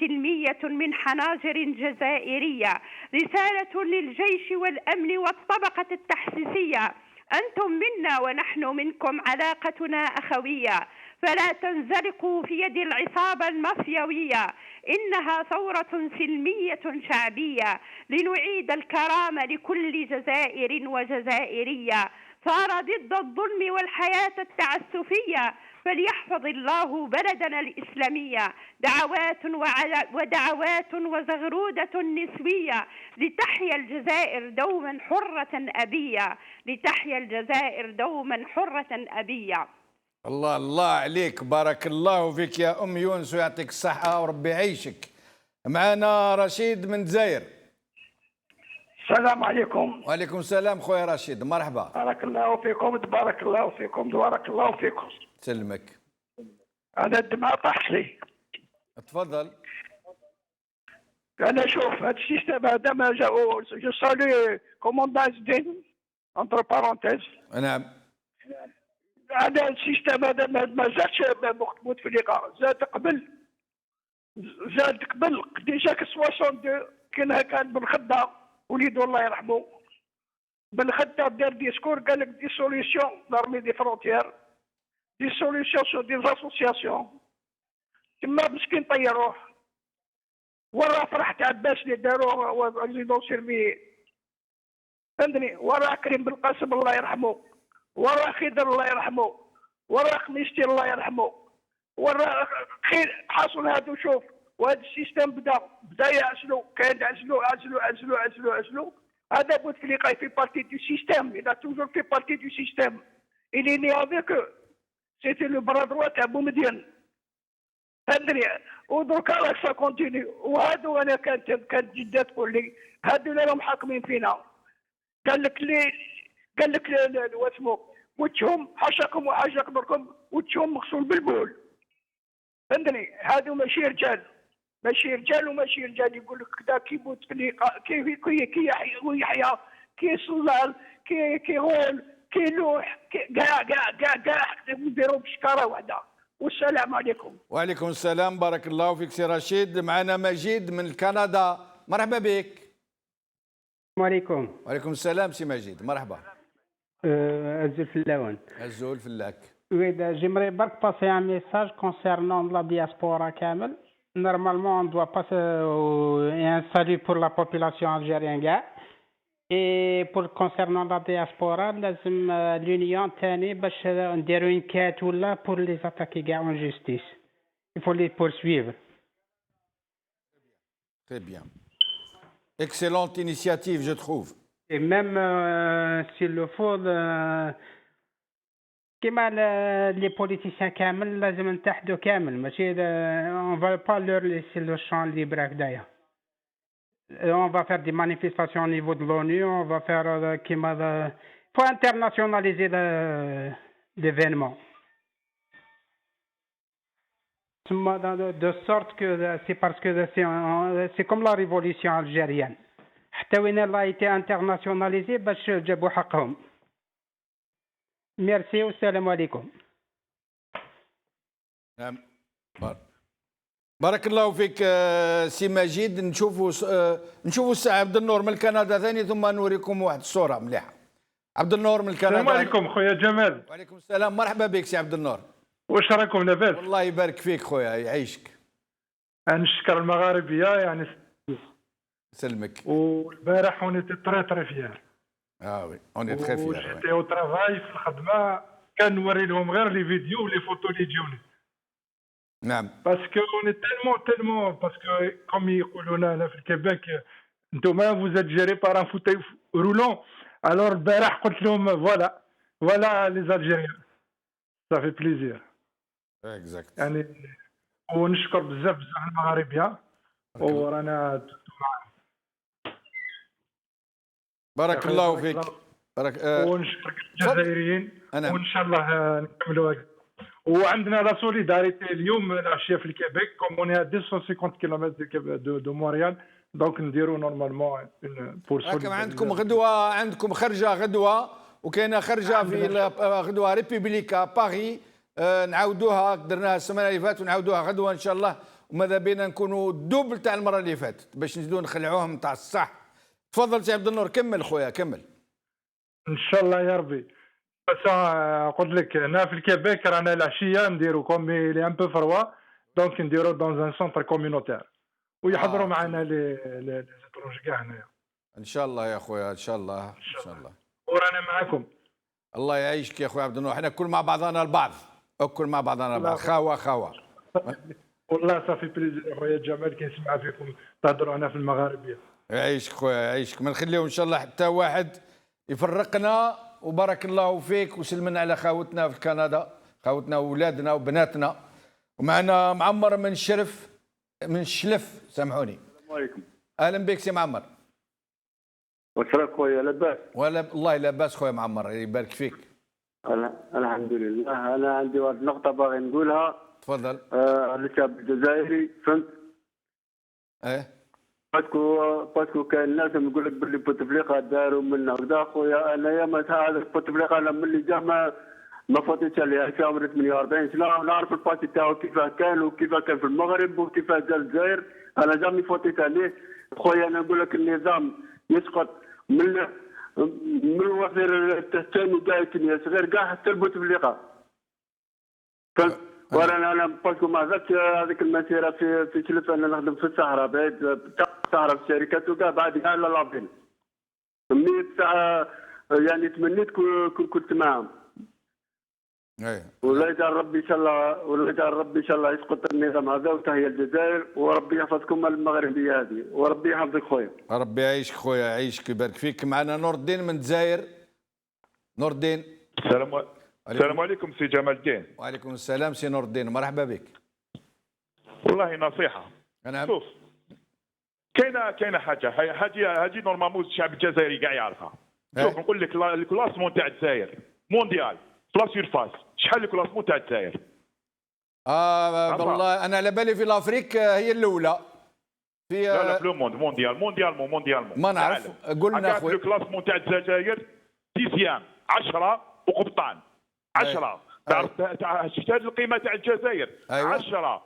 سلمية من حناجر جزائرية، رسالة للجيش والأمن والطبقة التحسيسية: أنتم منا ونحن منكم، علاقتنا أخوية، فلا تنزلقوا في يد العصابة المافيوية. إنها ثورة سلمية شعبية لنعيد الكرامة لكل جزائر وجزائرية، ثار ضد الظلم والحياة التعسفية، فليحفظ الله بلدنا الإسلامية. دعوات وزغرودة نسوية: لتحيا الجزائر دوما حرة أبية، لتحيا الجزائر دوما حرة أبية. الله الله عليك، بارك الله فيك يا أم يونس ويعطيك الصحة وربي يعيشك. معنا رشيد من الجزائر. السلام عليكم. وعليكم السلام خويا رشيد، مرحبا. بارك الله فيكم، تبارك الله فيكم، تبارك الله فيكم. سلمك. أنا الدمعة طاحت لي. تفضل. أنا شوف هذا السيستم هذا ما جاو جو سالي كوموندان زدين انتر بارونتيز. نعم. هذا السيستم هذا ما زادش بوتفليقة، زاد قبل ديجا ك 62 كان بالخدة وليدو الله يرحمه بالخدة دار ديسكور قال لك دي سوليسيون دارمي دي فرونتيير، دي سوليسيون سو دي اسوسياسيون. تما مسكين طيروه ورا فرحة عباس اللي داروه ريزيدون سيرفي، فهمتني، ورا كريم بالقاسم الله يرحمه، ورا خضر الله يرحمه، ورا خميستي الله يرحمه، ورا خير حاصل هادو. شوف وهذا السيستم بدا يعزلو، كان عزلو. هذا بوتفليقة في بارتي دو سيستم، il a toujours fait partie du système. Il est né avec eux. C'était le bras droit تاع بومدين. فهمتني، ودركا راك سا كونتيني. وهادو انا كانت جدة تقول لي هادو اللي راهم حاكمين فينا. قال لك واسمو وجههم حاشاكم وحاشاكم بركم، وجههم مغسول بالبول. فهمتني، هادو ماشي رجال وماشي رجال. يقول لك كذا كي بوتفليقة كي يحيى كي صلال كي غول كي لوح كاع نديروا بشكاره واحده. والسلام عليكم. وعليكم السلام، بارك الله فيك سي رشيد. معنا مجيد من كندا، مرحبا بك. السلام عليكم. وعليكم السلام سي مجيد، مرحبا. Azul Fillaoun. Azul Fillak. Oui, j'aimerais passer un message concernant la diaspora Kamel. Normalement, on doit passer un salut pour la population algérienne. Et concernant la diaspora, l'Union تاني باش نديروا une quête ولا pour les attaquer en justice. Il faut les poursuivre. Très bien. Excellente initiative, je trouve. Et même s'il le faut, كما les politiciens كامل لازم نتحدوا كامل، ماشي on va pas leur laisser le champ libre هكذايا. On va faire des manifestations au niveau de l'ONU, on va faire faut internationaliser l'événement. De sorte que c'est parce que c'est comme la révolution algérienne. حتى وين الله a été internationalisé باش جابوا حقهم. ميرسي والسلام عليكم. نعم. بارك الله فيك سي مجيد. نشوفوا الساعة عبد النور من كندا ثاني، ثم نوريكم واحد الصورة مليحة. عبد النور من كندا. السلام عليكم خويا جمال. وعليكم السلام، مرحبا بك سي عبد النور. واش راكم لاباس؟ والله يبارك فيك خويا، يعيشك. نشكر المغاربية يعني سلمك. والبارح اون ايتي تري فيير. وي اون ايتي تري فيير. جيتي او ترافاي في الخدمة، كان نوري لهم غير لي فيديو ولي فوتو اللي يجوني. نعم. باسكو اون تيلمون باسكو كوم يقولونا هنا في الكيبيك انتوما فوز ات جيري بار ان فوتاي رولون. الور البارح قلت لهم فوالا لي زالجيريان صافي بليزير. اكزاكت. يعني ونشكر بزاف المغاربيه ورانا بارك الله فيك. ونشكر الجزائريين وان شاء الله نكملوا. وعندنا لا سوليداريتي اليوم العشيه في الكيبيك كوم اون 250 كيلومتر دو مونريال دونك نديروا نورمالمون بور راكم عندكم غدوه، عندكم خرجه غدوه، وكاينه خرجه في غدوه ريبوبليكا باغي، نعاودوها درناها السمانه اللي فاتت ونعاودوها غدوه ان شاء الله، وماذا بينا نكونوا الدوبل تاع المره اللي فاتت باش نزيدوا نخلعوهم تاع الصح. تفضل سي عبد النور، كمل خويا كمل. ان شاء الله يا ربي. بس قلت لك هنا في الكيبيك رانا العشيه نديروا كوم لي ان بو فروا دونك نديروا دون ان سونتر كوميونيتير ويحضروا معنا لي زيترونج كاع هنايا. ان شاء الله يا خويا ان شاء الله ان شاء الله. ورانا معاكم. الله يعيشك يا خويا عبد النور، احنا كل مع بعضنا البعض، اكل مع بعضنا البعض، خاوه. والله صافي بليزير خويا جمال كي نسمع فيكم تهضروا هنا في المغاربيه. يعيشك خويا يعيشك، ما نخليو ان شاء الله حتى واحد يفرقنا، وبارك الله فيك وسلمنا على خاوتنا في كندا، خاوتنا وولادنا وبناتنا. ومعنا معمر من الشلف سامحوني. السلام عليكم. اهلا بك سي معمر. وشراك خويا لاباس؟ والله لاباس خويا معمر، يبارك فيك. الحمد لله. انا عندي واحد النقطه باغي نقولها. تفضل. للشعب الجزائري فهمت؟ باسكو كاين ناس يقول لك باللي بوتفليقه داروا منا وكذا. خويا انايا ما هذا بوتفليقه انا ملي جا ما فاتتش عليها في عمري 48 سنه، ونعرف الباسي تاعو كيفاه كان وكيفاه كان في المغرب وكيفاه جا الجزائر. انا جامي فوتيت عليه. خويا انا نقول لك النظام يسقط من الوزير الثاني كاع يا صغير كاع حتى البوتفليقه فهمت؟ وانا باسكو ما زدت هذيك المسيره في شلف، انا نخدم في الصحراء بعيد تاع الصحراء في الشركات وكاع بعد كاع لا لافين تمنيت ساعه يعني تمنيت كنت معاهم. ولا يجعل ربي ان شاء الله، ولا يجعل ربي ان شاء الله يسقط النظام هذا وتهيا الجزائر، وربي يحفظكم المغربيه هذه، وربي يحفظك خويا. ربي يعيشك خويا يعيشك يبارك فيك. معنا نور الدين من الجزائر. نور الدين. السلام عليكم سي جمال الدين. وعليكم السلام سي نور الدين، مرحبا بك. والله نصيحه. نعم. شوف كاينه حاجه هذه نورمالمون الشعب الجزائري كاع يعرفها. شوف نقول لك الكلاسمون تاع الجزائر مونديال بلا سيرفاس، شحال الكلاسمون تاع الجزائر؟ والله انا على بالي في الافريك هي الاولى في لا في لو موند مونديالمون ما نعرف. قول لنا اخويا الكلاسمون تاع الجزائر 10 10 وقبطان 10. تعرف شفت هذه القيمه تاع الجزائر 10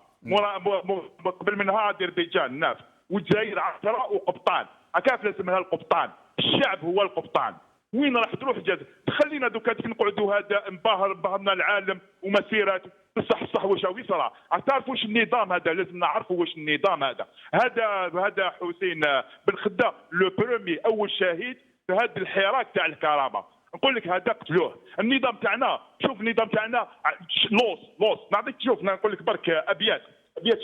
قبل منها اذربيجان 9 والجزائر 10 وقبطان. هكا اسمها القبطان، الشعب هو القبطان. وين راح تروح الجزائر؟ تخلينا دوكا نقعدوا هذا انبهرنا العالم ومسيرات بصح الصح واش راهو يصرى. تعرفوا واش النظام هذا؟ لازم نعرفوا واش النظام هذا حسين بن خده لو برومي اول شهيد في هذا الحراك تاع الكهرباء. نقول لك هذا قتلوه. النظام تاعنا شوف النظام تاعنا لوس نعطيك شوف نقول لك برك ابيات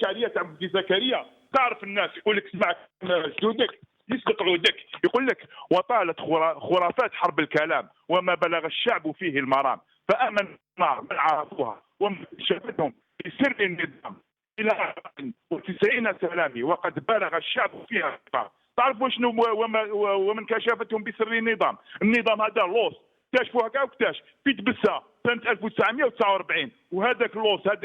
شعريه تاع مفتي زكريا. تعرف الناس يقول لك اسمع جدودك يسبق عودك، يقول لك وطالت خرافات حرب الكلام وما بلغ الشعب فيه المرام، فامن النار من عرفوها ومن شافتهم في سر النظام الى 90 سلامي وقد بلغ الشعب فيها القرار. تعرفوا شنو ومن كشفتهم بسر النظام؟ النظام هذا لوس اكتشفوا هكا واكتشف في تبسه سنه 1949 وهذاك لوس هذا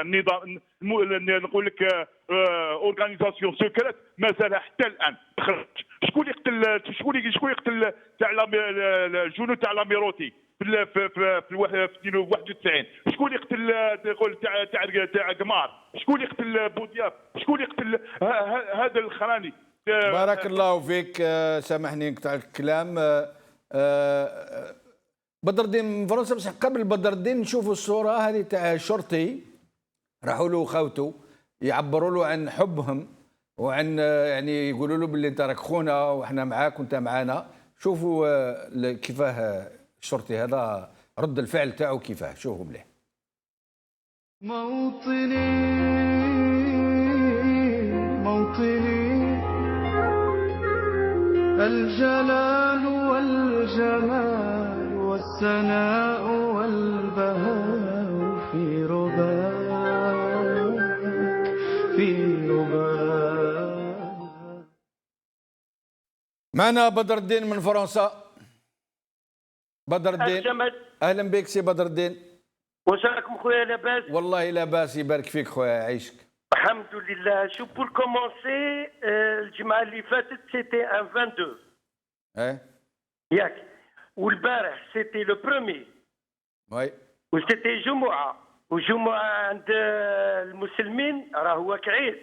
النظام نقول لك اورغانيزاسيون سيكريت مازال حتى الان تخرج. شكون يقتل تاع الجنود تاع لاميروتي في 91؟ شكون يقتل تاع قمار؟ شكون يقتل بودياف؟ شكون يقتل هذا الخراني؟ بارك الله فيك. سامحني نقطع الكلام. بدر الدين من فرنسا. بس قبل بدر الدين نشوفوا الصوره هذه تاع شرطي راحوا له خاوته يعبروا له عن حبهم وعن يعني يقولوا له باللي انت راك خونا واحنا معاك وانت معانا. شوفوا كيفاه الشرطي هذا رد الفعل تاعو كيفاه. شوفوا مليح. موطني الجلال والجمال والثناء والبهاء في رباك معنا بدر الدين من فرنسا. بدر الدين اهلا بك سي بدر الدين. واش راكم خويا لاباس؟ والله لاباس يبارك فيك خويا يعيشك. الحمد لله. شوف بور كومونسي الجمعه اللي فاتت سيتي ان 22 ياك، والبارح سيتي لو برومي وي، وسيتي جمعه، وجمعه عند المسلمين راه هو كعيد.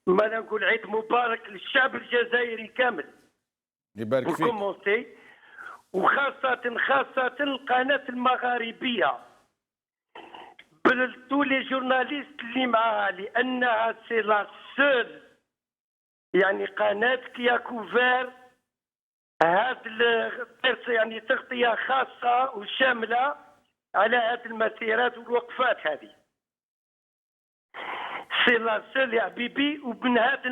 ما نقول عيد مبارك للشعب الجزائري كامل يبارك فيك. كومونسي، وخاصة القناة المغاربية تو لي جورناليست اللي معاها، لأنها سي لا سول يعني قناة كي كوفير هاد يعني تغطية خاصة وشاملة على هاد المسيرات والوقفات هذه. سي لا سول يا حبيبي. ومن هذا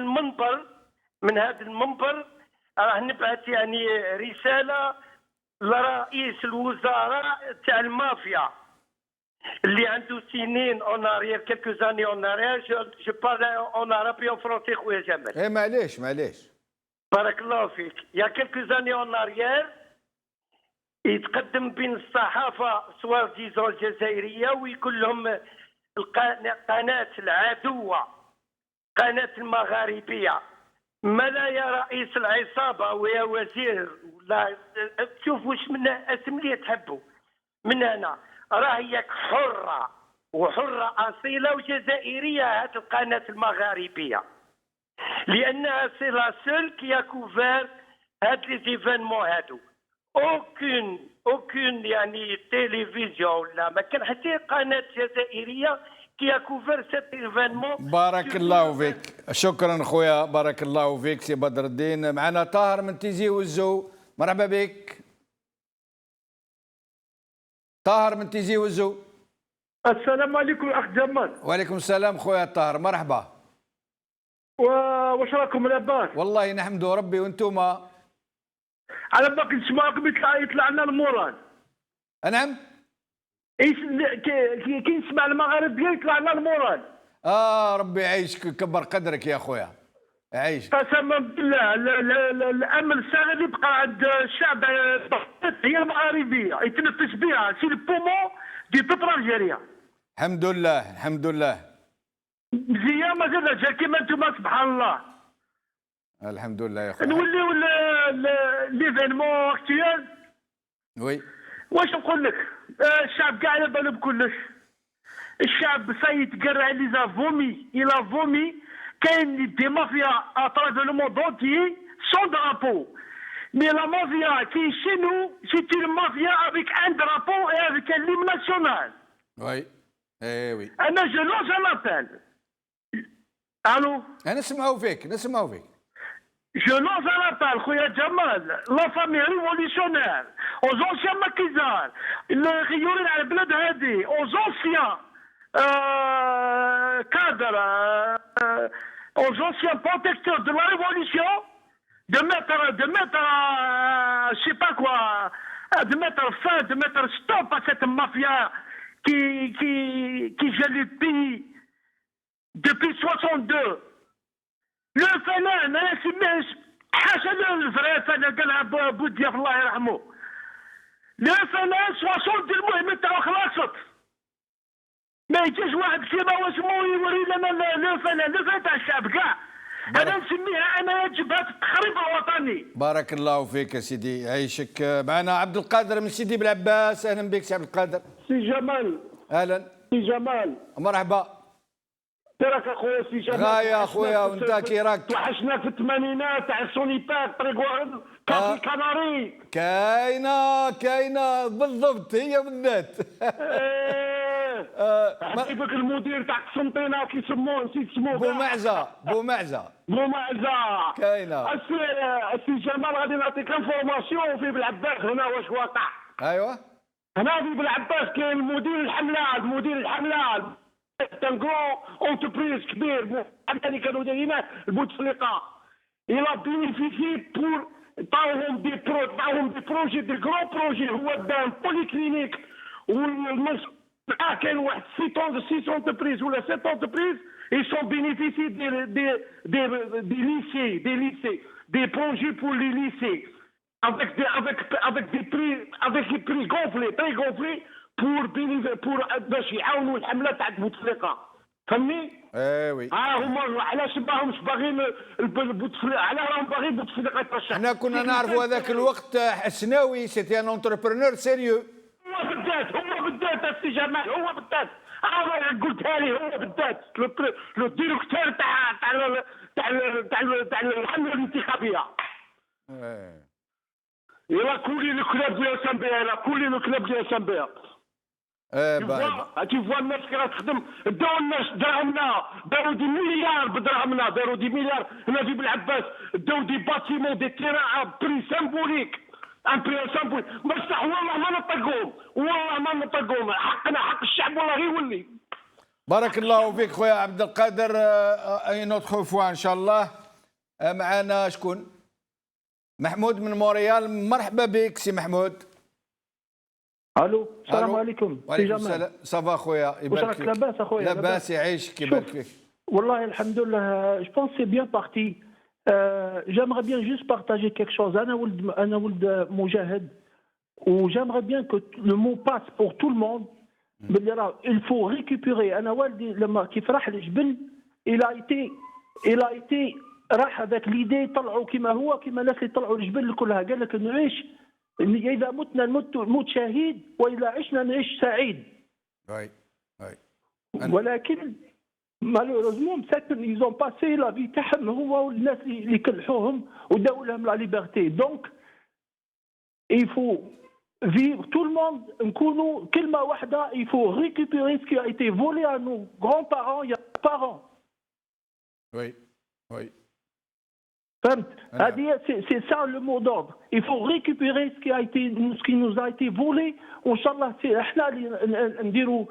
المنبر راه نبعث يعني رسالة لرئيس الوزراء تاع المافيا اللي عنده سنين اون اريير، كيلكو زاني اون اريير. جو بارل اون عربي اون فرونسي خويا جمال. ايه معليش بارك الله فيك. يا كيلكو زاني اون اريير يتقدم بين الصحافه سوا ديزون الجزائريه ويقول لهم القناه العدوه قناه المغاربيه، ما لا يا رئيس العصابه ويا وزير ولا تشوف واش من اسم اللي تحبوا من هنا، راهي حره وحره اصيله وجزائريه هذه القناه المغاربيه، لانها سي لا سول كي كوفير هاد لي زيفينمون هادو. اوكين يعني تيليفزيون ولا ما كان حتى قناه جزائريه كي كوفير سيت ايفينمون. بارك الله فيك، شكرا خويا، بارك الله فيك سي بدر الدين. معنا طاهر من تيزي وزو، مرحبا بك طاهر من تيزي وزو. السلام عليكم اخ جمال. وعليكم السلام خويا طاهر، مرحبا. واش راكم لاباس؟ والله نحمد ربي، وانتوما؟ على بالك نسمعكم يطلع لنا المورال. نعم، كي نسمع المغاربيه يطلع لنا المورال. ربي يعيشك كبر قدرك يا خويا يعيشك. قسما بالله الامل السنه يبقى عند الشعب هي المغاربيه يتنفس بها، سي البومون دي بيبل الجيريا. الحمد لله الحمد لله. مزيان مازال جا كيما انتم سبحان الله. الحمد لله يا خويا. نوليو ليفينمون اكتويل. وي، واش نقول لك؟ الشعب كاع على باله بكلش. الشعب سيتقرع لي زافومي الى فومي. كاين دي مافيا اترافير لو موند اونتيي سون درابو. مي لا مافيا كي شي نو سي اون مافيا افيك ان درابو اي افيك ان ليم ناسيونال. وي اي وي. انا جو لونس ان ابل. الو، نسمعوا فيك. Je lance un appel, Khouya Jamal, la famille révolutionnaire, aux anciens maquisards, aux anciens cadres, aux anciens protecteurs de la révolution, de mettre je sais pas quoi, de mettre stop à cette mafia qui gèle le pays depuis 62. الفنان انا سميه حاشا الفري فنان قالها بودياف الله يرحمه. الفنان 60 المهم تاعو خلاصت. ما يجيش واحد كيما واسمو يوري لنا الفنان تاع الشعب كاع. انا نسميها انا جبهه التخريب الوطني. بارك الله فيك يا سيدي يعيشك. معنا عبد القادر من سيدي بالعباس، اهلا بك سي عبد القادر. سي جمال. اهلا سي جمال. مرحبا. راك اخويا سي جمال. غاية اخويا، وانت كي راك؟ توحشنا في الثمانينات تاع السونيباك طريق كافي كناري. كاينه بالضبط، هي بالذات. حبيبك المدير تاع قسنطينه كيسموه نسيت اسمه. بومعزه كاينه. السي جمال غادي نعطيك انفورماسيون في بالعباس هنا واش واقع. ايوا، هنا في بالعباس كاين المدير الحمله تنقو اونتربريز كبير عندنا كانوا دايرين البوتفليقه. الى بينيفيسي بور طاوهم دي بروجي دي كرو بروجي. هو دان بولي كلينيك كاين واحد 6 اونتربريز ولا 7 اونتربريز ils sont bénéficiés des lycées, des projets pour les lycées avec des prix gonflés, très gonflés بور باش يعاونوا الحمله تاع بوتفليقه فهمني؟ وي هما علاش باهمش باغيين بوتفليقه، علاه راهم باغيين بوتفليقه يترشح. حنا كنا نعرفوا هذاك الوقت السناوي سيتي ان اونتربرونور سيريو. هو بالذات السي جمال، هو بالذات انا قلتها لي، هو بالذات لو ديريكتور تاع الحمله الانتخابيه. يلا كولي لو كلاب ديال سامبيا، يلا كولي لو كلاب ديال سامبيا. tu vois الناس كي تخدم، داو الناس دراهمنا، داروا دي مليار بدراهمنا، داروا دي مليار هنا في بالعباس، داو دي باتيمون دي تيران بري سامبوليك، ان بري سامبوليك، بصح والله ما نطقوهم، والله ما نطقوهم، حقنا حق الشعب والله يولي. بارك الله فيك خويا عبد القادر. اي نوتخ فوا ان شاء الله. معنا شكون؟ محمود من مونريال. مرحبا بك سي محمود. الو السلام عليكم. وعليكم السلام. صافا خويا يبارك فيك. لاباس اخويا؟ لاباس يعيشك يبارك فيك. والله الحمد لله. جو بونس سي بيان بارتي. j'aimerais bien juste partager quelque chose. انا ولد مجاهد و j'aimerais bien que le mot passe pour tout le monde. باللي راه il faut récupérer. انا والدي لما كيف راح الجبل il a été راح هذاك ليدي طلعوا كما هو، كما الناس اللي طلعوا الجبل كلها، قال لك نعيش إذا متنا نموت شهيد وإذا عشنا نعيش سعيد. ولكن malheureusement ils ont passé la vie تاعهم هو والناس اللي كلحوهم وداو لهم لا ليبرتي. دونك il faut vivre tout le monde نكونوا كلمة واحدة. il faut récupérer ce qui a été volé à nos grands-parents il y a parents. Oui. فهمت؟ هذه c'est ça le mot d'ordre. Il faut récupérer ce qui nous a été volé. وإن شاء الله احنا اللي نديروا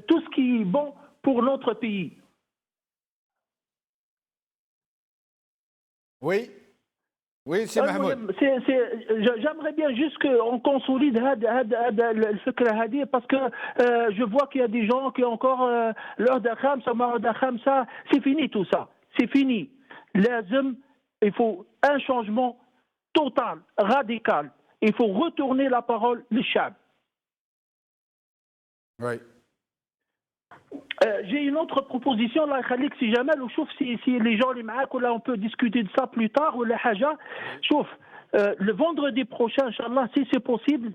tout ce qui est bon pour notre pays. Oui, c'est Mahmoud. J'aimerais bien juste qu'on consolide الفكرة هذه parce que je vois qu'il y a des gens qui ont encore l'ordre خامسة مرة خامسة. C'est fini tout ça. C'est fini. لازم il faut un changement total, radical. Il faut retourner la parole للشعب. Oui. J'ai une autre proposition الله يخليك سي جمال وشوف si les gens اللي معاك ولا on peut discuter de ça plus tard ولا حاجة. شوف le vendredi prochain إن شاء الله si c'est possible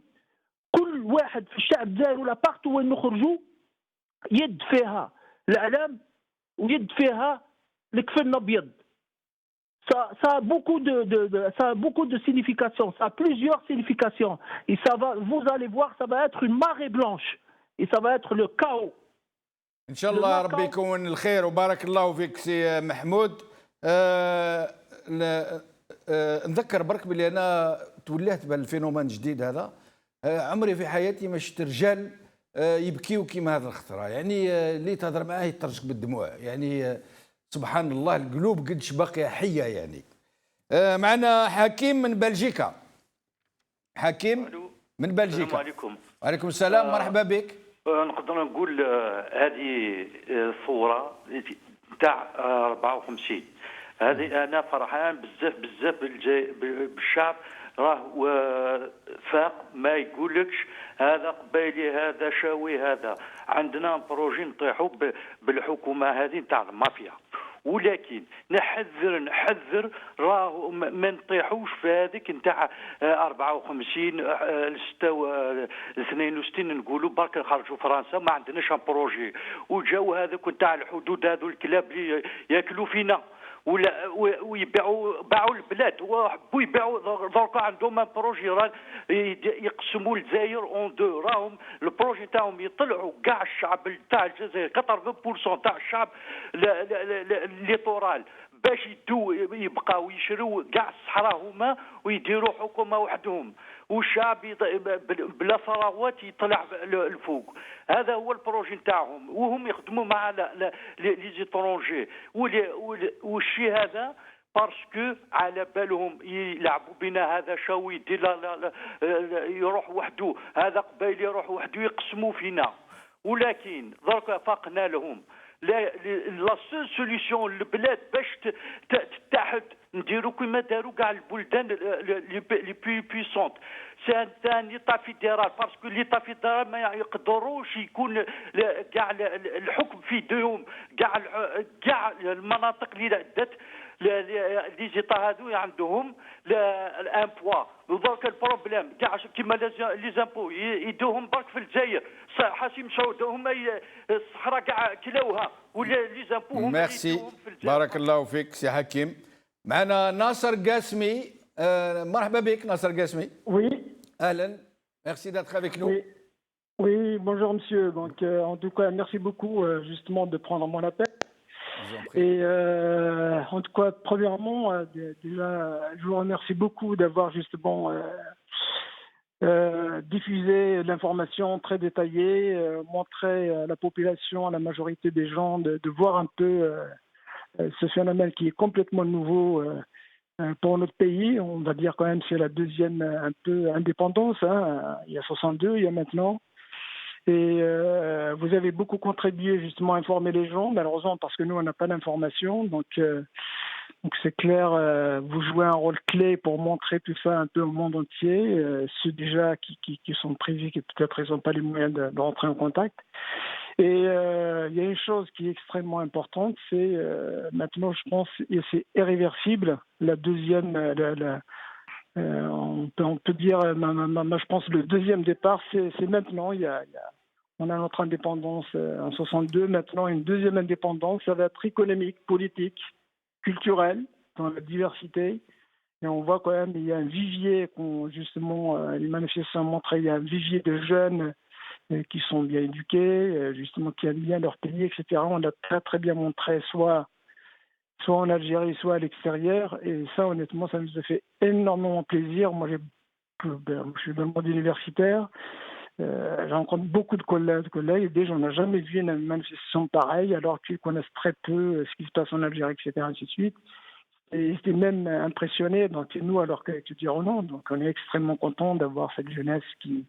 كل واحد في الشعب الجزائري ولا partout وين نخرجوا يد فيها الإعلام ويد فيها الكفن الأبيض. Ça a beaucoup de significations, ça a plusieurs significations. Et ça va, vous allez voir, ça va être une marée blanche. Et ça va être le chaos. إن شاء الله ربي يكون الخير وبارك الله فيك سي محمود. نذكر برك بلي أنا تولهت بالفينومين جديد هذا. عمري في حياتي ما شفت رجال يبكيوا كيما هذا الخطرة. يعني اللي تهضر معاه يترشك بالدموع. يعني سبحان الله القلوب قدش باقية حية يعني. معنا حكيم من بلجيكا. حكيم من بلجيكا. السلام عليكم. وعليكم السلام. مرحبا بك. نقدر نقول هذه الثورة تاع 54 هذه أنا فرحان بزاف بالشعب. راه فاق ما يقولكش هذا قبايلي هذا شاوي هذا. عندنا بروجي نطيحوا بالحكومة هذه نتاع المافيا. ولكن نحذر راه ما نطيحوش في هذيك نتاع 54 62 نقولوا برك نخرجوا فرنسا ما عندناش ان بروجي. وجاو هذوك نتاع الحدود هذو الكلاب اللي ياكلوا فينا باعوا البلاد وحبوا يبيعوا. دركا عندهم بروجي يقسموا الجزائر اون دو. راهم البروجي تاعهم يطلعوا كاع الشعب تاع الجزائر 80% تاع الشعب ليطورال باش يبقاو يشروا كاع الصحراء هما ويديروا حكومه وحدهم والشعب بلا ثروات يطلع الفوق. هذا هو البروجي نتاعهم وهم يخدموا مع لي زيترونجي. والشيء هذا باسكو على بالهم يلعبوا بنا. هذا شاوي يدير يروح وحده، هذا قبيل يروح وحده، يقسموا فينا. ولكن درك فاقنا لهم. لا سول سوليسيون البلاد باش تتحد نديروا كما داروا كاع البلدان لي بي بيسونت. سي ان ايطا فيدرال باسكو ليطا فيدرال ما يقدروش يكون كاع الحكم في يدهم كاع المناطق اللي عدت لي زيطا هادو عندهم الان بوا. ودرك البروبليم كاع كيما لي زامبو يدوهم برك في الجزائر حاسين شاود هما الصحراء كاع كلاوها ولا لي زامبو هما ميرسي بارك الله فيك سي حكيم. معنا ناصر قاسمي. مرحبا بك ناصر قاسمي. Oui. اهلا. Merci d'être avec nous. Oui. Oui, bonjour monsieur. Donc en tout cas, merci beaucoup justement de prendre mon appel. Et en tout cas, premièrement, déjà, je vous remercie beaucoup d'avoir justement diffusé l'information très détaillée, montrer à la population, à la majorité des gens, de voir un peu ce phénomène qui est complètement nouveau pour notre pays. On va dire quand même c'est la deuxième un peu indépendance. Hein. Il y a 62, il y a maintenant. Et vous avez beaucoup contribué justement à informer les gens, malheureusement parce que nous on n'a pas d'information. Donc c'est clair, vous jouez un rôle clé pour montrer tout ça un peu au monde entier. Ceux déjà qui sont privés, qui peut-être ils n'ont pas les moyens de rentrer en contact. Et il y a une chose qui est extrêmement importante, c'est maintenant je pense, et c'est irréversible, la deuxième, on peut dire, je pense le deuxième départ, c'est maintenant, on a notre indépendance en 62, maintenant une deuxième indépendance, ça va être économique, politique, culturelle, dans la diversité. Et on voit quand même, il y a un vivier, justement, les manifestants ont montré, il y a un vivier de jeunes qui sont bien éduqués, justement, qui aiment bien leur pays, etc. On l'a très très bien montré, soit en Algérie, soit à l'extérieur. Et ça, honnêtement, ça nous a fait énormément plaisir. Moi, je suis dans le monde universitaire. Je rencontre beaucoup de collègues et des gens, on n'a jamais vu une manifestation pareille, alors qu'ils connaissent très peu ce qui se passe en Algérie, etc., ainsi de suite. Et ils étaient même impressionnés, donc nous, alors qu'étudiants ou non. Donc on est extrêmement contents d'avoir cette jeunesse qui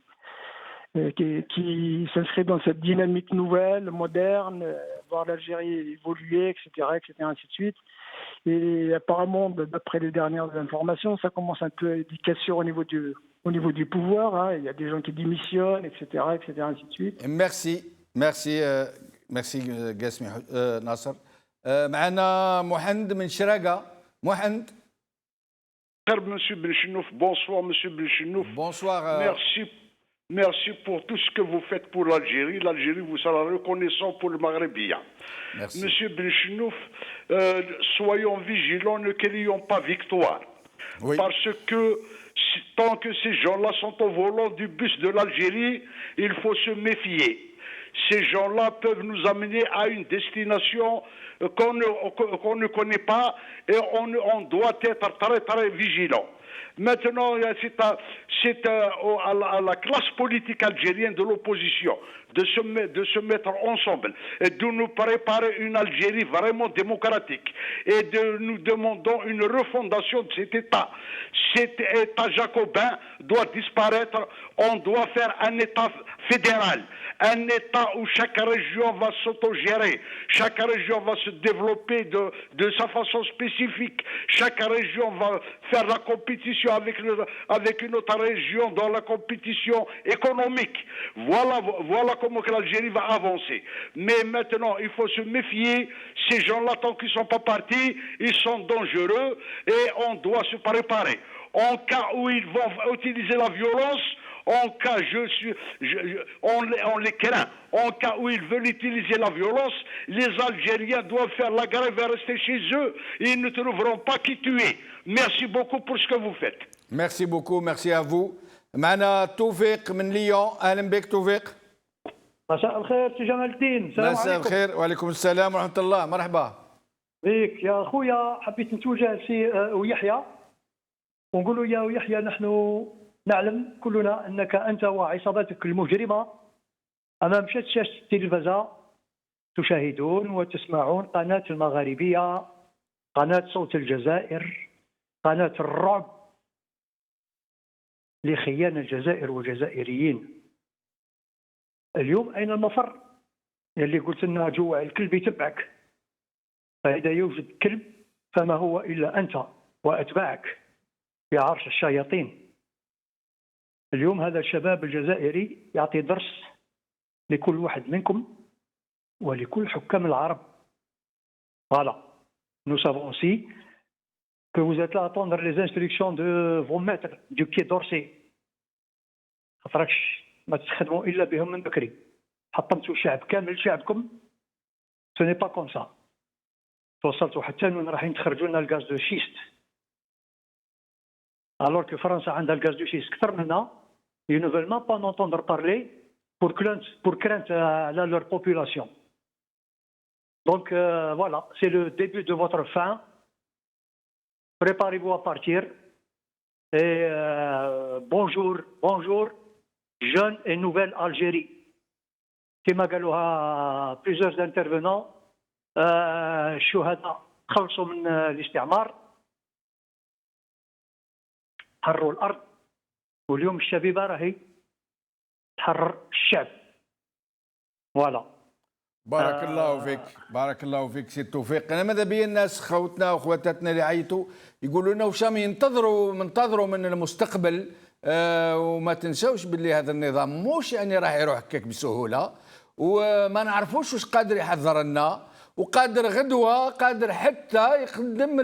s'inscrit dans cette dynamique nouvelle, moderne, voir l'Algérie évoluer, etc., ainsi de suite. Et apparemment, d'après les dernières informations, ça commence un peu à des cassures au niveau du pouvoir. Hein. Il y a des gens qui démissionnent, etc., ainsi de suite. Merci قاسمي ناصر. معنا محمد من شراقة. محمد. Monsieur Benchenouf, bonsoir Monsieur Benchenouf. Bonsoir. Merci pour tout ce que vous faites pour l'Algérie. L'Algérie vous sera reconnaissant pour le Maghrébien. Merci. Monsieur Benchenouf, soyons vigilants, ne crions pas victoire. Oui. Parce que tant que ces gens-là sont au volant du bus de l'Algérie, il faut se méfier. Ces gens-là peuvent nous amener à une destination qu'on ne connaît pas et on doit être très très vigilant. Maintenant, c'est à la classe politique algérienne de l'opposition de se mettre ensemble et de nous préparer une Algérie vraiment démocratique. Et nous demandons une refondation de cet État. Cet État jacobin doit disparaître. On doit faire un État fédéral. Un État où chaque région va s'autogérer. Chaque région va se développer de sa façon spécifique. Chaque région va faire la compétition avec une autre région dans la compétition économique. Voilà comment que l'Algérie va avancer. Mais maintenant, il faut se méfier. Ces gens-là, tant qu'ils ne sont pas partis, ils sont dangereux et on doit se préparer. En cas où ils vont utiliser la violence, en cas, on les craint. En cas où ils veulent utiliser la violence, les Algériens doivent faire la grève et rester chez eux. Ils ne trouveront pas qui tuer. Merci beaucoup pour ce que vous faites. Merci beaucoup, merci à vous. معنا توفيق من ليون. اهلا بك توفيق. مساء الخير سي جمال الدين. السلام عليكم. مساء الخير وعليكم السلام ورحمه الله. مرحبا بك يا خويا. حبيت نتوجه سي ويحيى ونقولوا يا ويحيى، نحن نعلم كلنا انك انت وعصابتك المجرمه امام شاشه التلفزه تشاهدون وتسمعون قناه المغاربيه، قناه صوت الجزائر، قناه الرعب لخيانه الجزائر والجزائريين. اليوم اين المفر؟ اللي قلت لنا جوع الكلب يتبعك، فاذا يوجد كلب فما هو الا انت. وأتباعك في عرش الشياطين. اليوم هذا الشباب الجزائري يعطي درس لكل واحد منكم ولكل حكام العرب. Voilà. Nous savons aussi que vous êtes là à attendre les instructions de vos maîtres du Quai d'Orsay. خاطركش ما تخدموا إلا بهم من بكري. حطمتوا الشعب كامل شعبكم. Ce n'est pas comme ça. توصلتوا حتى وين رايحين تخرجوا لنا الغاز دو شيست. Alors que فرنسا عندها الغاز دو شيست كثر منا. Ils ne veulent même pas en entendre parler pour crainte à leur population. Donc voilà, c'est le début de votre fin. Préparez-vous à partir. Et bonjour, jeune et nouvelle Algérie. كما قالوها plusieurs intervenants, الشهداء خلصوا من الاستعمار، حرروا الأرض، واليوم الشبيبة راهي تحرر الشعب. فوالا. بارك الله فيك، بارك الله فيك سي التوفيق. انا ماذا بيا الناس خوتنا واخواتاتنا اللي عيطوا يقولوا لنا واش منتظروا من المستقبل. وما تنساوش باللي هذا النظام موش يعني راح يروح هكاك بسهوله، وما نعرفوش واش قادر يحضر لنا، وقادر غدوه قادر حتى يقدم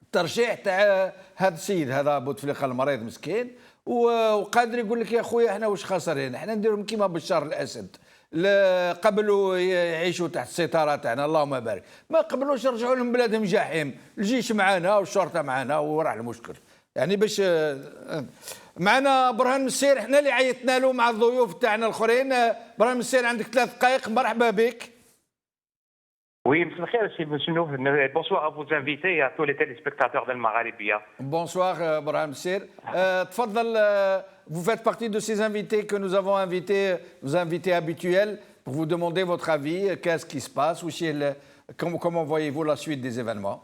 الترشيح تاع هذا السيد هذا بوتفليقه المريض مسكين، وقادر يقول لك يا خويا احنا واش خاسرين، احنا نديرهم كيما بشار الاسد قبلوا يعيشوا تحت السيطره تاعنا اللهم بارك، ما قبلوش يرجعوا لهم بلادهم جحيم، الجيش معنا والشرطه معنا وراح المشكل. يعني باش معنا برهان مسير احنا اللي عيطنا له مع الضيوف تاعنا الاخرين. برهان مسير عندك 3 دقائق، مرحبا بك. Oui, bonsoir à vos invités et à tous les téléspectateurs del Maghribia. Bonsoir, Brahim Sir. Vous faites partie de ces invités que nous avons invités, nos invités habituels, pour vous demander votre avis. Qu'est-ce qui se passe? Comment voyez-vous la suite des événements?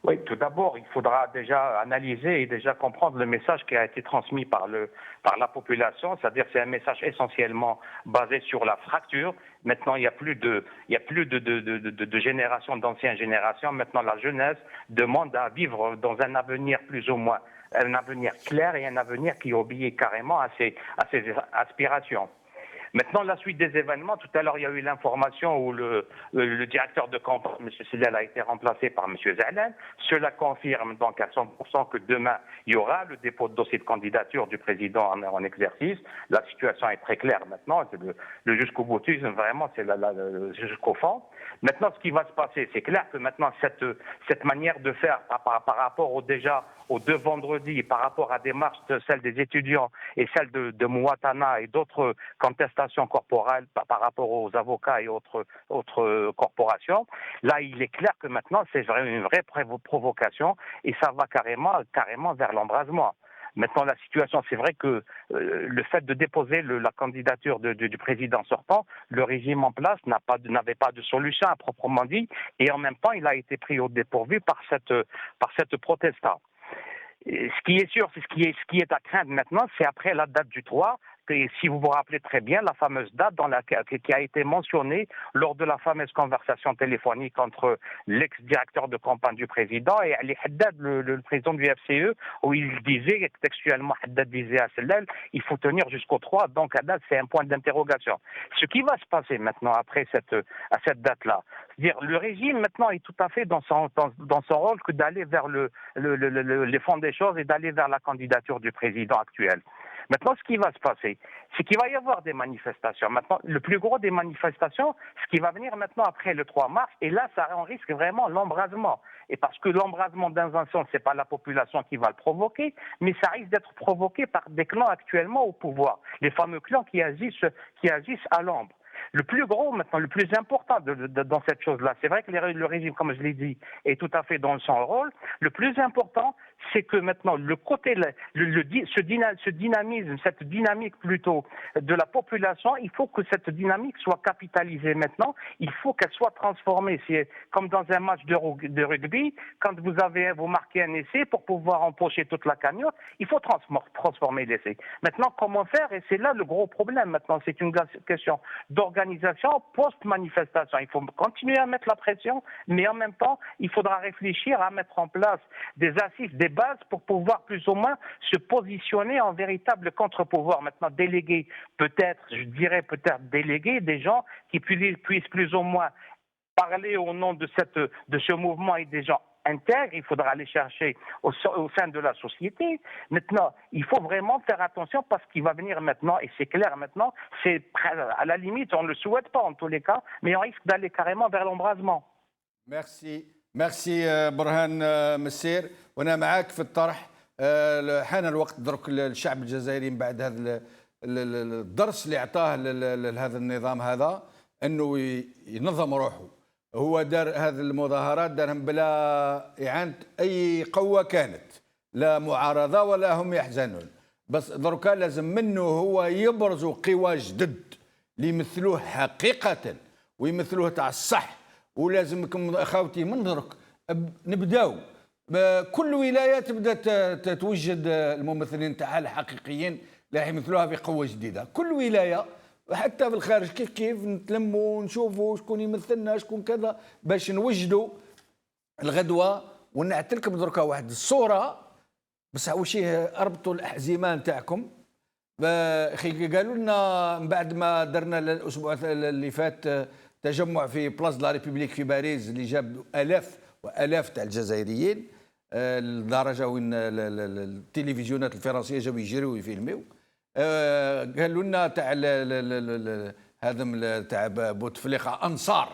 Oui, tout d'abord, il faudra déjà analyser et déjà comprendre le message qui a été transmis par la population, c'est-à-dire c'est un message essentiellement basé sur la fracture. Maintenant, il n'y a plus de génération, d'anciennes générations. Maintenant, la jeunesse demande à vivre dans un avenir plus ou moins, un avenir clair et un avenir qui obéit carrément à ses aspirations. Maintenant, la suite des événements, tout à l'heure, il y a eu l'information où le directeur de campagne, M. Sellal, a été remplacé par M. Zahlan. Cela confirme donc à 100% que demain, il y aura le dépôt de dossier de candidature du président en exercice. La situation est très claire maintenant. Le jusqu'au boutisme, vraiment, c'est jusqu'au fond. Maintenant, ce qui va se passer, c'est clair que maintenant, cette manière de faire par rapport aux 2 vendredis, par rapport à des marches, celle des étudiants et celle de Mouatana et d'autres contestations corporelles par rapport aux avocats et autres corporations, là, il est clair que maintenant, c'est une vraie provocation et ça va carrément vers l'embrasement. Maintenant, la situation, c'est vrai que le fait de déposer la candidature du président sortant, le régime en place n'avait pas de solution à proprement dit, et en même temps, il a été pris au dépourvu par cette protesta. Ce qui est sûr, ce qui est à craindre maintenant, c'est après la date du 3. Et si vous vous rappelez très bien, la fameuse date qui a été mentionnée lors de la fameuse conversation téléphonique entre l'ex-directeur de campagne du président et Ali Haddad, le président du FCE, où il disait textuellement, Haddad disait à Sellal, il faut tenir jusqu'au 3, donc Haddad, c'est un point d'interrogation. Ce qui va se passer maintenant après à cette date-là, c'est-à-dire le régime maintenant est tout à fait dans son rôle que d'aller vers les fonds des choses et d'aller vers la candidature du président actuel. Maintenant, ce qui va se passer, c'est qu'il va y avoir des manifestations. Maintenant, le plus gros des manifestations, ce qui va venir maintenant après le 3 mars, et là, ça en risque vraiment l'embrasement. Et parce que l'embrasement, dans un sens, c'est pas la population qui va le provoquer, mais ça risque d'être provoqué par des clans actuellement au pouvoir. Les fameux clans qui agissent à l'ombre. Le plus gros maintenant, le plus important dans cette chose-là, c'est vrai que le régime, comme je l'ai dit, est tout à fait dans son rôle. Le plus important, c'est que maintenant le côté, ce dynamisme, cette dynamique plutôt de la population, il faut que cette dynamique soit capitalisée maintenant. Il faut qu'elle soit transformée. C'est comme dans un match de rugby, quand vous marquez un essai pour pouvoir empocher toute la cagnotte, il faut transformer l'essai. Maintenant, comment faire? Et c'est là le gros problème. Maintenant, c'est une question d'organisation post-manifestation. Il faut continuer à mettre la pression, mais en même temps, il faudra réfléchir à mettre en place des assises, des bases pour pouvoir plus ou moins se positionner en véritable contre-pouvoir. Maintenant, déléguer déléguer des gens qui puissent plus ou moins parler au nom de ce mouvement et des gens intègres. Il faudra aller chercher au sein de la société. Maintenant, il faut vraiment faire attention parce qu'il va venir maintenant, et c'est clair maintenant, c'est à la limite, on ne le souhaite pas en tous les cas, mais on risque d'aller carrément vers l'embrasement. ميرسي برهان مسير، وانا معاك في الطرح. حان الوقت درك الشعب الجزائري من بعد هذا الدرس اللي اعطاه لهذا النظام هذا انه ينظم روحه. هو دار هذه المظاهرات دارهم بلا اعانه اي قوه كانت، لا معارضه ولا هم يحزنون، بس دركا لازم منه هو يبرزوا قوى جدد اللي يمثلوه حقيقه ويمثلوه تاع الصح. ولازمكم اخوتي من درك نبداو كل ولايه تبدا تتوجد الممثلين تاعها الحقيقيين اللي راح يمثلوها بقوه جديده. كل ولايه حتى في الخارج كيف نتلموا ونشوفوا شكون يمثلنا شكون كذا باش نوجدوا الغدوه. ونعتلكم دركا واحد الصوره بس وشيه اربطوا الاحزمه نتاعكم. اخي قالوا لنا من بعد ما درنا الاسبوع اللي فات تجمع في بلاص لا ريبوبليك في باريس اللي جاب الاف والاف تاع الجزائريين، لدرجه وين التلفزيونات الفرنسيه جاوا يجريوا ويفيلميو. قالوا لنا تاع هذا تاع بوتفليقه انصار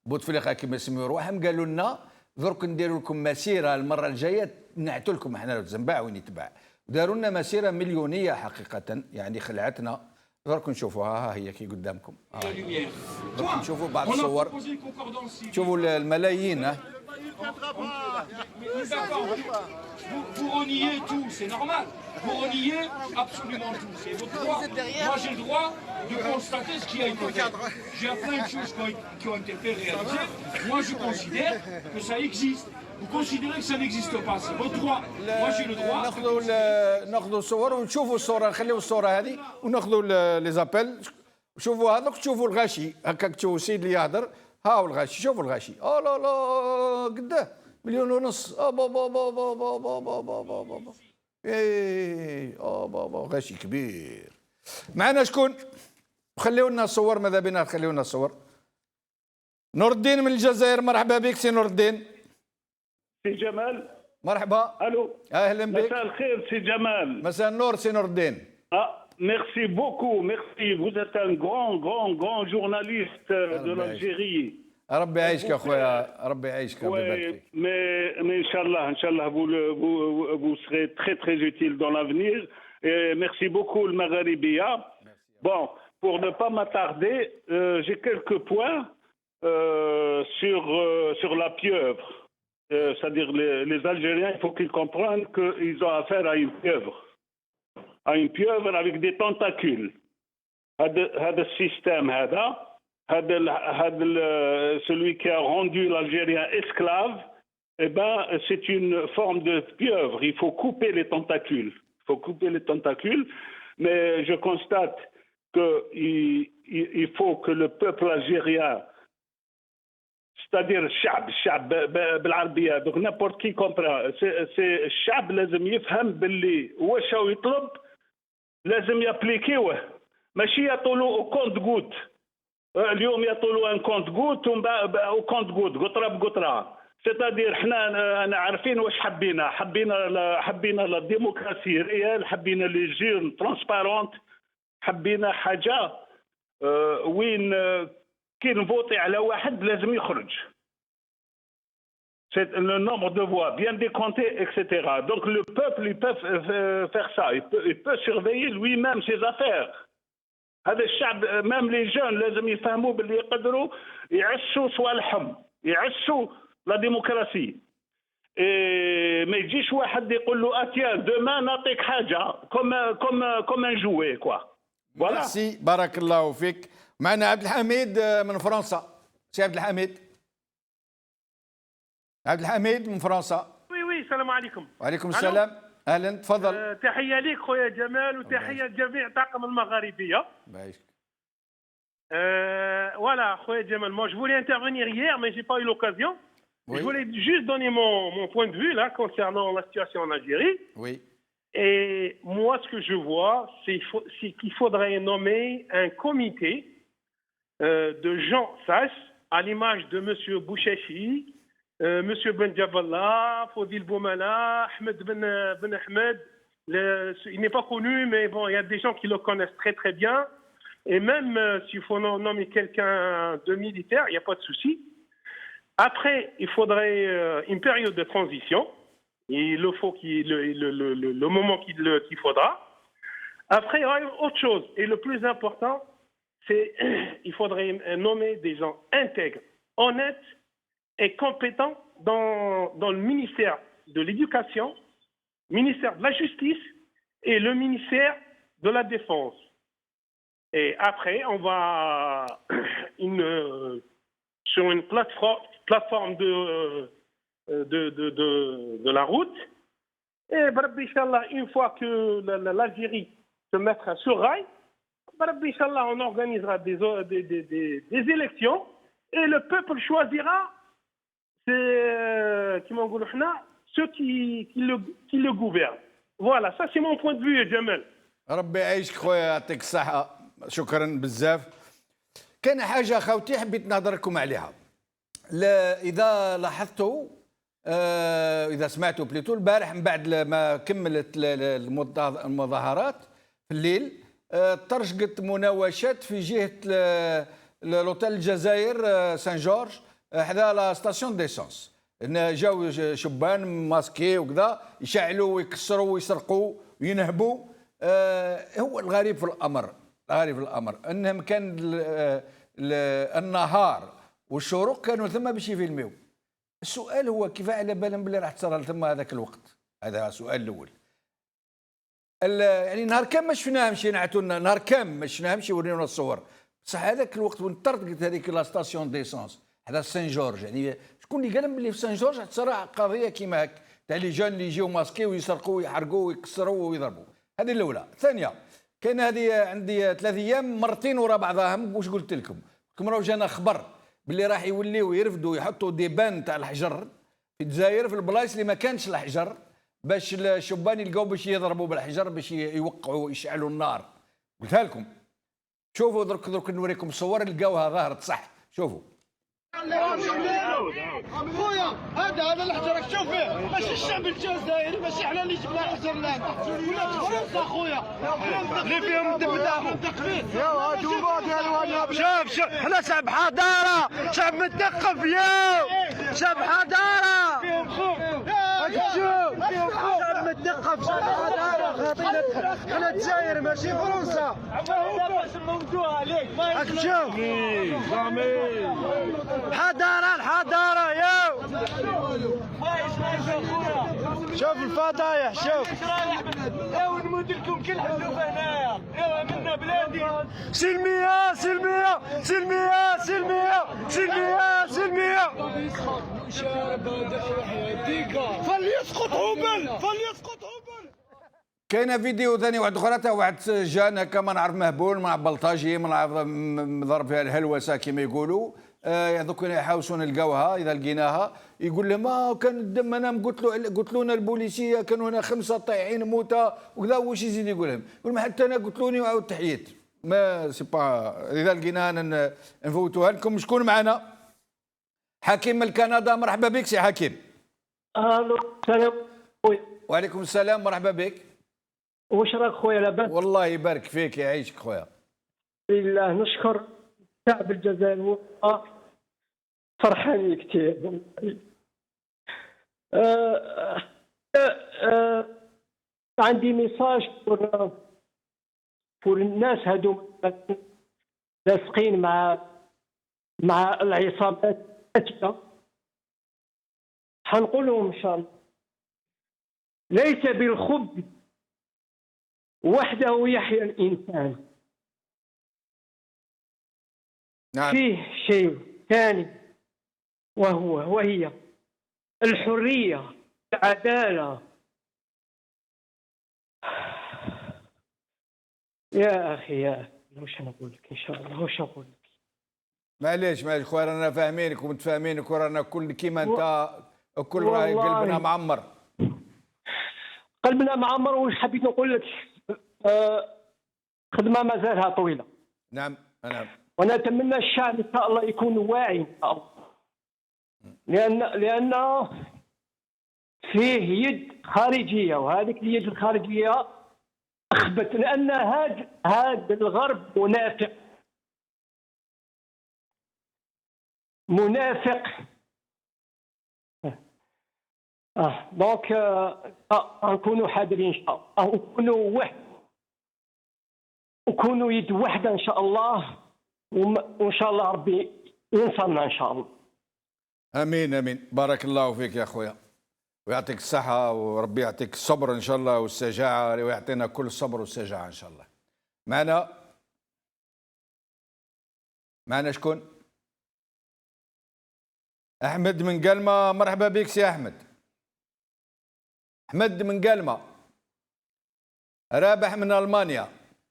بوتفليقه كما يسميوا رواحهم، قالوا لنا درك نديروا لكم مسيره المره الجايه نعتوا لكم احنا الزنباع وين يتباع. داروا لنا مسيره مليونيه حقيقه، يعني خلعتنا. درك نشوفوها، ها هي كي قدامكم. درك نشوفوا بعض الصور، شوفوا الملايين. Vous reniez tout, c'est normal. Vous reniez absolument tout, c'est votre droit. Moi, j'ai le droit de constater ce qui a été fait. J'ai plein de choses qui ont été réalisées. Moi, je considère que ça existe. Vous considérez que ça n'existe pas, c'est votre droit. Moi, j'ai le droit. ناخذوا صور ونشوفوا الصوره، نخليوا الصوره هذه وناخذوا لي زابيل. شوفوا هذاك، تشوفوا الغاشي هكاك، تشوفوا السيد اللي يهضر، ها هو الغاشي. شوفوا الغاشي، لا لا قداه 1.5 مليون. بابا بابا غاشي كبير. معنا شكون؟ خليوا لنا الصور، ماذا بينا خليوا لنا الصور. نور الدين من الجزائر، مرحبا بك سي نور الدين. سي جمال مرحبا. الو اهلا بك. مساء الخير سي جمال. مساء النور سي نور الدين. Merci beaucoup, merci. Vous êtes un grand journaliste de l'Algérie. ربي يعيشك اخويا، ربي يعيشك. Mais Inch'Allah, vous serez très utile dans l'avenir. Et merci beaucoup le Magharibia. Bon, pour ne pas m'attarder, j'ai quelques points sur la pieuvre. C'est-à-dire les Algériens, il faut qu'ils comprennent qu'ils ont affaire à une pieuvre avec des tentacules. هذا السيستم celui qui a rendu l'Algérien esclave, eh ben, c'est une forme de pieuvre. Il faut couper les tentacules. Mais je constate qu'il faut que le peuple algérien, c'est-à-dire الشعب بالعربية، donc n'importe qui comprend. C'est الشعب لازم يفهم باللي واش هو يطلب لازم يابليكيوه، ماشي يعطولو كونت غوت. اليوم يعطولو ان كونت غوت او كونت غوت قطره بقطره. سيتادير انا عارفين واش حبينا لا ديموكراسي ريال، حبينا لي جيرن ترانسبارونت، حبينا حاجه وين كي نفوتي على واحد لازم يخرج. C'est le nombre de voix bien décompté, etc. Donc le peuple, il peut faire ça. Il peut surveiller lui-même ses affaires. هذا الشعب même les jeunes لازم يفهموا باللي يقدروا يعسوا صوالحهم، يعسوا la démocratie. ما يجيش واحد يقول له اتيا دوما نعطيك حاجه كوم ان جوي كوا. فوالا. ميرسي بارك الله فيك. معنا عبد الحميد من فرنسا. سي عبد الحميد. عبد الحميد من فرنسا. وي السلام عليكم. وعليكم السلام. اهلا تفضل. تحيه ليك خويا جمال وتحيه لجميع طاقم المغاربيه. Voilà, خويا جمال, moi je voulais intervenir hier mais j'ai pas eu l'occasion. Oui. Je voulais juste donner mon point de vue là concernant la situation en Algérie. Oui. Et moi ce que je vois c'est qu'il faudrait nommer un comité de gens sages à l'image de monsieur Bouchachi, monsieur Ben Jaballah, Fodil Boumala, Ahmed Ben Ahmed. Il n'est pas connu mais bon, il y a des gens qui le connaissent très très bien. Et même s'il faut nommer quelqu'un de militaire, il n'y a pas de souci. Après, il faudrait une période de transition. Il le faut le moment qu'il faudra. Après, il y aura autre chose. Et le plus important, c'est il faudrait nommer des gens intègres, honnêtes et compétents dans le ministère de l'Éducation, ministère de la Justice et le ministère de la Défense. Et après, on va sur une plateforme de la route. Et Inch'Allah, une fois que l'Algérie se mettra sur rail, Inch'Allah, on organisera des élections et le peuple choisira ceux qui le gouvernent. Voilà, ça c'est mon point de vue, Jamel. ربي يعيشك خويا يعطيك الصحة. شكرا بزاف. كان حاجة خوتي حبيت نهضر لكم عليها. إذا لاحظتوا إذا سمعتوا بليتو البارح من بعد ما كملت المظاهرات في الليل طرشقت مناوشات في جهة لوتيل الجزائر سان جورج حدا لا ستاسيون ديسونس. جاو شبان ماسكي وكذا يشعلوا ويكسروا ويسرقوا وينهبوا. هو الغريب في الامر انهم كان النهار والشروق كانوا ثم باش يفيلميو. السؤال هو كيف على بالهم بلي راح تصرى ثم هذاك الوقت؟ هذا السؤال الاول. يعني نهار كام ما شفناهمش ينعتوا لنا، نهار كام ما شفناهمش يوريونا الصور. بصح هذاك الوقت وين طردت هذيك لا ستاسيون ديسونس هذا سان جورج، يعني شكون اللي قال لهم بلي في سان جورج تصرى قضيه كيما هاك تاع لي جون اللي يجيو ماسكي ويسرقوا ويحرقوا ويكسروا ويضربوا. هذه الاولى. الثانيه كاين هذه عندي 3 ايام مرتين ورا بعضهم. واش قلت لكم راهو جانا خبر باللي راح يوليو يرفدوا يحطوا دي بان تاع الحجر في الجزائر في البلايص اللي ما كانش الحجر باش الشبان يلقاو باش يضربوا بالحجر باش يوقعوا يشعلوا النار. قلتها لكم. شوفوا درك نوريكم صور لقاوها ظهرت صح. شوفوا خويا هذا الحجر راك تشوف فيه ماشي الشعب الجزائري، ماشي حنا اللي جبنا الحجر لهنا، ولاد فرنسا خويا اللي فيهم الدبداب. شوف حنا شعب حضاره، شعب مثقف يا شعب حضاره. شوف شعب مثقف، شعب حضاره. حنا الجزائر ماشي فرنسا. الموضوع عليك راك تشوف حضاره الحضاره يا شوف الفضايح. شوف ايوا نمد لكم كل حلوفه هنايا. ايوا منا بلادي سلميه سلميه سلميه سلميه سلميه سلميه. فليسقط هبل فليسقط هبل. كاينه فيديو ثاني واحد اخرى تاع واحد جان هكا ما نعرف مهبول مع بلطاجي ما نعرف ضرب فيها الهلوسه كما يقولوا. دوك يحاوسون نلقاوها اذا لقيناها. يقول لهم كان الدم انا قلت لنا البوليسيه كانوا هنا 5 طايعين موتى وكذا. واش يزيد يقول لهم؟ يقول ما حتى انا قلت لوني وعاود تحييت. ما سي با اذا لقيناها نفوتوها لكم. شكون معنا؟ حكيم من كندا. مرحبا بك سي حكيم. الو السلام خويا. وعليكم السلام مرحبا بك. واش راك خويا لاباس؟ والله يبارك فيك يعيشك خويا. بالله نشكر الشعب الجزائري فرحانين كثير. عندي ميساج بور الناس هادو لاصقين مع العصابات حنقول لهم إن شاء الله ليس بالخبز وحده يحيا الإنسان. نعم. فيه شيء ثاني وهي الحرية، العدالة. يا أخي وش نقول لك إن شاء الله، وش أقول لك؟ معليش خويا، رانا فاهمينك ومتفاهمينك، ورانا كل كيما انت كل راي قلبنا معمر. قلبنا معمر. وش حبيت نقول لك؟ خدمة ما زالها طويلة. نعم. ونتمنى الشعب إن شاء الله يكون واعي إن شاء الله، لأن فيه يد خارجية، وهذه اليد الخارجية أخبت، لأن هذا الغرب منافق. دونك نكونوا حذرين إن شاء الله، وكونوا يد واحدة إن شاء الله، وإن شاء الله ربي ينصرنا إن شاء الله. امين. بارك الله فيك يا خويا، ويعطيك الصحة، وربي يعطيك الصبر إن شاء الله والشجاعة، ويعطينا كل الصبر والشجاعة إن شاء الله. معنا شكون؟ أحمد من قلمة. مرحبا بك سي أحمد. أحمد من قلمة. رابح من ألمانيا.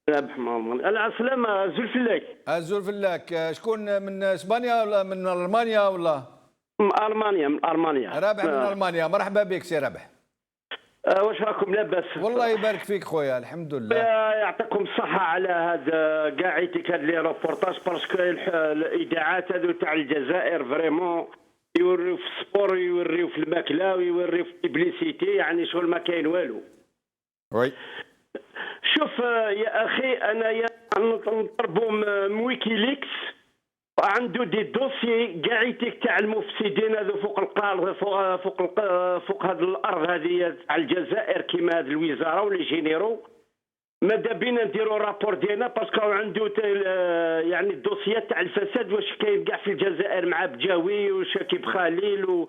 رابح من ألمانيا. السلامة زلفلاك. زلفلاك. شكون من إسبانيا ولا من ألمانيا ولا؟ من ألمانيا. رابح من ألمانيا. مرحبا بك سي رابح. واش راكم لاباس؟ والله يبارك فيك خويا، الحمد لله. يعطيكم الصحة على هذا كاعيتك هاد لي روبورتاج، باسكو الإذاعات هذو تاع الجزائر فريمون يوريو في السبور، يوريو في الماكلة، ويوريو في البليسيتي، يعني شغل ما كاين والو. وي. شوف يا أخي، أنا نطلبوا من ويكيليكس، عنده دي دوسي كاعيتك تاع المفسدين هذو فوق القار، فوق هذه الارض هذه تاع الجزائر، كيما هذه الوزاره ولا جينيرو. ماذا بينا نديروا رابور ديالنا، باسكو عنده يعني الدوسيات تاع الفساد واش كاين كاع في الجزائر، مع بجاوي وشاكيب خليل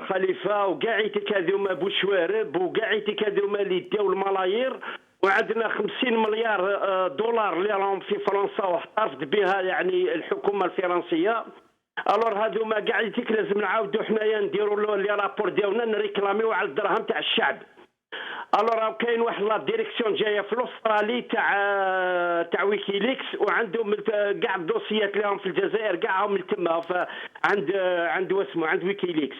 وخليفه وكاعيتك هذوما بوشوارب، وكاعيتك هذوما اللي داو الملايير، وعندنا 50 مليار دولار اللي راهم في فرنسا واحتفظت بها يعني الحكومه الفرنسيه. الور هذوما كاع لازم نعاودوا حنايا نديروا لي رابور ديالنا، نريكلاميو على الدراهم تاع الشعب. الور كاين واحد لا ديريكسيون جايه في الاسترالي تاع ويكيليكس، وعندهم كاع الدوسيات اللي راهم في الجزائر كاع هم تما عند واسمو عند ويكيليكس.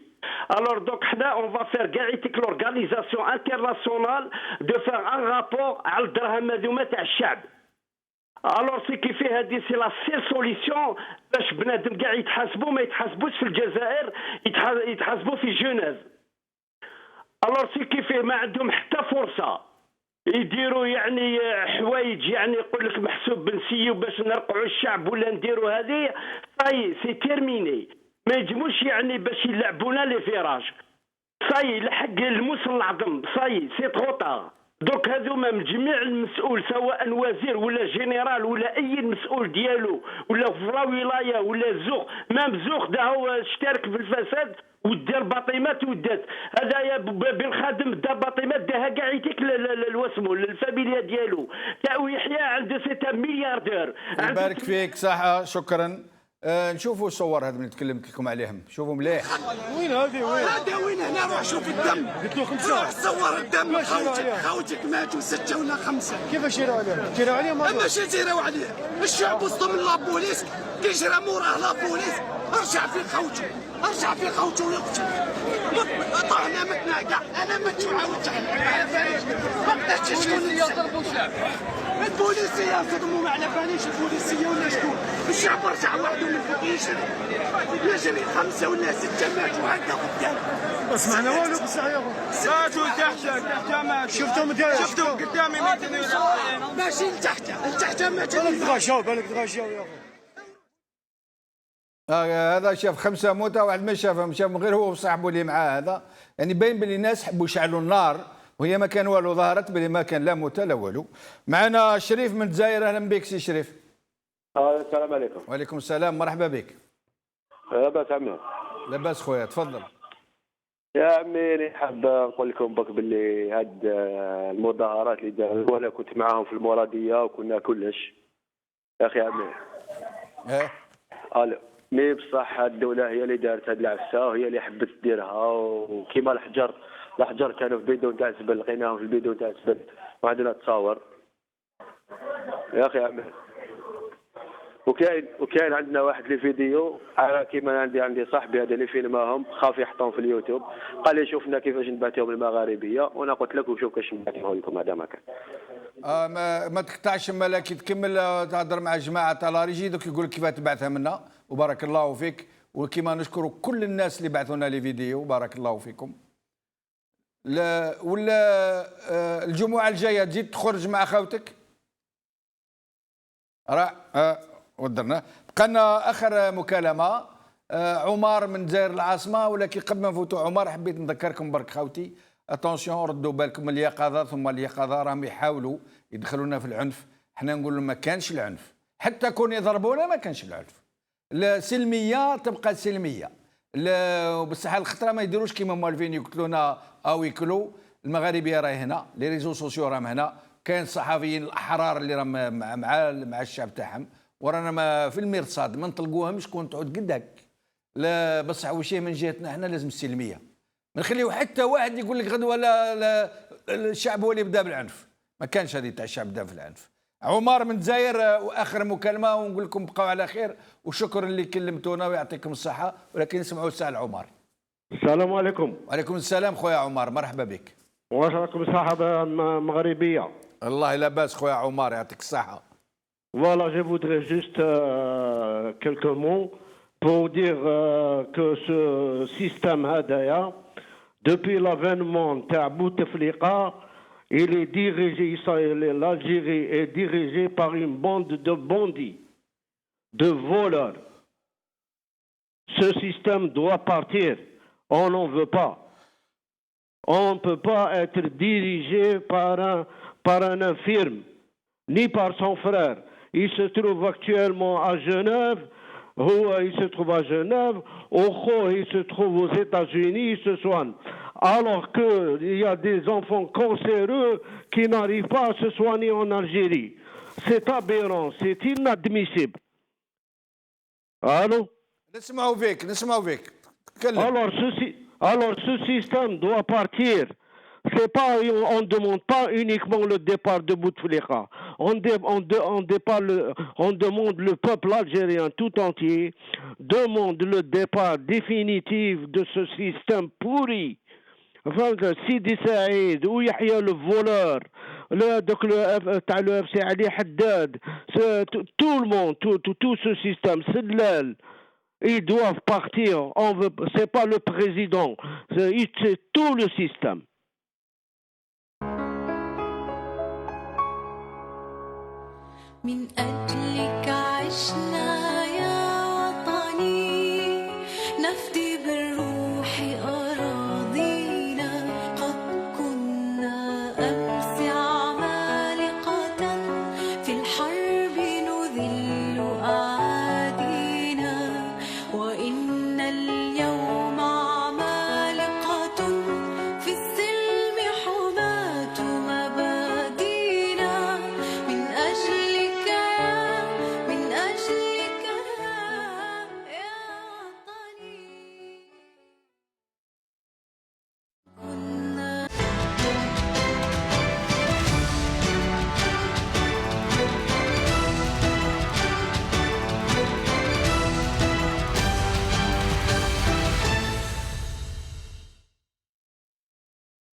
Alors donc on va faire كاع l'organisation internationale de faire un rapport على الدراهم هذوما تاع الشعب. Alors سي كيفي هذه سي لا سيل سوليسيون باش بنادم كاع يتحاسبوا، ما يتحاسبوش في الجزائر، يتحاسبوا في جنيف. Alors سي كيفي ما عندهم حتى فرصه يديروا يعني حوايج، يعني يقول لك محسوب بنسيو باش نرقعوا الشعب ولا نديروا هذه، سي تيرميني. ما يجموش يعني باش يلعبونا لي فيراج. لحق الموس العظم، سي تروطار. دوك هذوما من جميع المسؤول، سواء وزير ولا جنرال ولا اي مسؤول ديالو، ولا في ولايه ولا زوخ، مام زوخ دا هو اشترك في الفساد ودار باطيمات ودات هذايا بالخادم دا باطيمات داها كاع يتيك الواسمو الفاميليا ديالو تاع يحيى عنده سيتا ملياردير. يبارك فيك صحه، شكرا. نشوفوا الصور هذه اللي تكلمت لكم عليهم، شوفوا مليح. وين هذه؟ وين هنا؟ روح شوف الدم. قلت له 5. روح صور الدم. خوتك ماتوا 6 ولا 5. كيفاش يجروا عليهم؟ يجروا عليهم ماشي يجروا عليه، الشعب وسطهم من لابوليس كيجرى موراه لابوليس. ارجع في خوتك، ارجع في خوتك ويقتل. طحنا متنا كاع، انا مت وعاودت على باليش ما قدرتش شكون اللي يضربوا الشعب. البوليسيه صدموا ما على باليش البوليسيه ولا شكون. الشعب رجع وحده من فوق يجري 5 ولا 6 ماتوا هكا قدام. ما سمعنا والو بالصحيح. ماتوا تحت شفتهم قدامي ماشي لتحت ماتوا. بالك تغشاو يا اخو. هذا شاف 5 موتى، واحد ما شافهم، شافهم غير هو وصاحبه اللي معاه هذا. يعني باين باللي الناس حبوا يشعلوا النار وهي ما كان والو، ظهرت باللي ما كان لا موتى لا والو. معنا شريف من الجزائر. اهلا بك سي شريف. السلام عليكم. وعليكم السلام، مرحبا بك. لاباس عمي؟ لاباس خويا تفضل. يا عمي انا حاب نقول لكم بك باللي هاد المظاهرات اللي داروا وانا كنت معاهم في المراديه وكنا كلش يا اخي عمي. الو مي بصح الدوله هي اللي دارت هاد العفسه وهي اللي حبت ديرها، وكيما الحجر كانوا في بيدون تاع الزبل لقيناهم في البيدون تاع الزبل وعندنا تصاور يا اخي عمي. وكاين عندنا واحد لي فيديو كيما عندي صاحبي هذا اللي فيلماهم خاف يحطهم في اليوتيوب، قال لي شوفنا كيفاش نبعثيهم للمغاربيه، وانا قلت لك وشوف كيفاش نبعثيهم لكم. هذا ما كان ما تقطعش مالا كي تكمل تهضر مع جماعه تاع لاريجي دوك يقول لك كيف تبعثها منا، وبارك الله فيك. وكيما نشكر كل الناس اللي بعثوا لنا لي فيديو بارك الله فيكم. لا ولا الجمعه الجايه تجي تخرج مع خاوتك راه ودرنا. بقى اخر مكالمه عمر من داير العاصمه، ولكن قبل ما نفوتوا عمر حبيت نذكركم برك خاوتي اتونسيون ردوا بالكم اليقظه، ثم اليقظه راهم يحاولوا يدخلونا في العنف. حنا نقول لهم ما كانش العنف، حتى كون يضربونا ما كانش العنف. السلميه تبقى سلميه، بصح الخطره ما يديروش كيما موالفين يقتلونا او ياكلوا. المغاربيه راهي هنا، لي ريزو سوسيو راهم هنا، كاين الصحفيين الاحرار اللي راهم مع الشعب تاعهم، ورانا ما في المرصاد ما نطلقوهمش كون تعود قدك. لا بصح وشي من جهتنا احنا لازم السلميه، ما نخليو حتى واحد يقول لك غدوه لا الشعب هو اللي بدا بالعنف. ما كانش هذه تاع الشعب بدا في العنف. عمر من الجزائر واخر مكالمه، ونقول لكم بقاو على خير، وشكرا اللي كلمتونا ويعطيكم الصحه. ولكن نسمعوا سؤال عمر. السلام عليكم. وعليكم السلام خويا عمر، مرحبا بك. واش راكم صحابه مغربيه؟ الله لاباس خويا عمر يعطيك الصحه. Voilà, je voudrais juste quelques mots pour dire que ce système Hadaya, depuis l'avènement de Bouteflika, il est dirigé, l'Algérie est dirigée par une bande de bandits, de voleurs. Ce système doit partir. On n'en veut pas. On ne peut pas être dirigé par un infirme, ni par son frère. Il se trouve actuellement à Genève. Il se trouve à Genève. Il se trouve aux États-Unis. Il se soigne. Alors qu'il y a des enfants cancéreux qui n'arrivent pas à se soigner en Algérie. C'est aberrant. C'est inadmissible. Allô? Alors ce système doit partir. C'est pas, on ne demande pas uniquement le départ de Bouteflika. On demande le peuple algérien tout entier demande le départ définitif de ce système pourri. Enfin, Sidi Saïd ou Yahya le voleur, le FC Ali Haddad, tout le monde, tout ce système, Sedlal, ils doivent partir. C'est pas le président, c'est tout le système. من أجلك عشنا يا وطني نفدي بالروح أراضينا قد كنا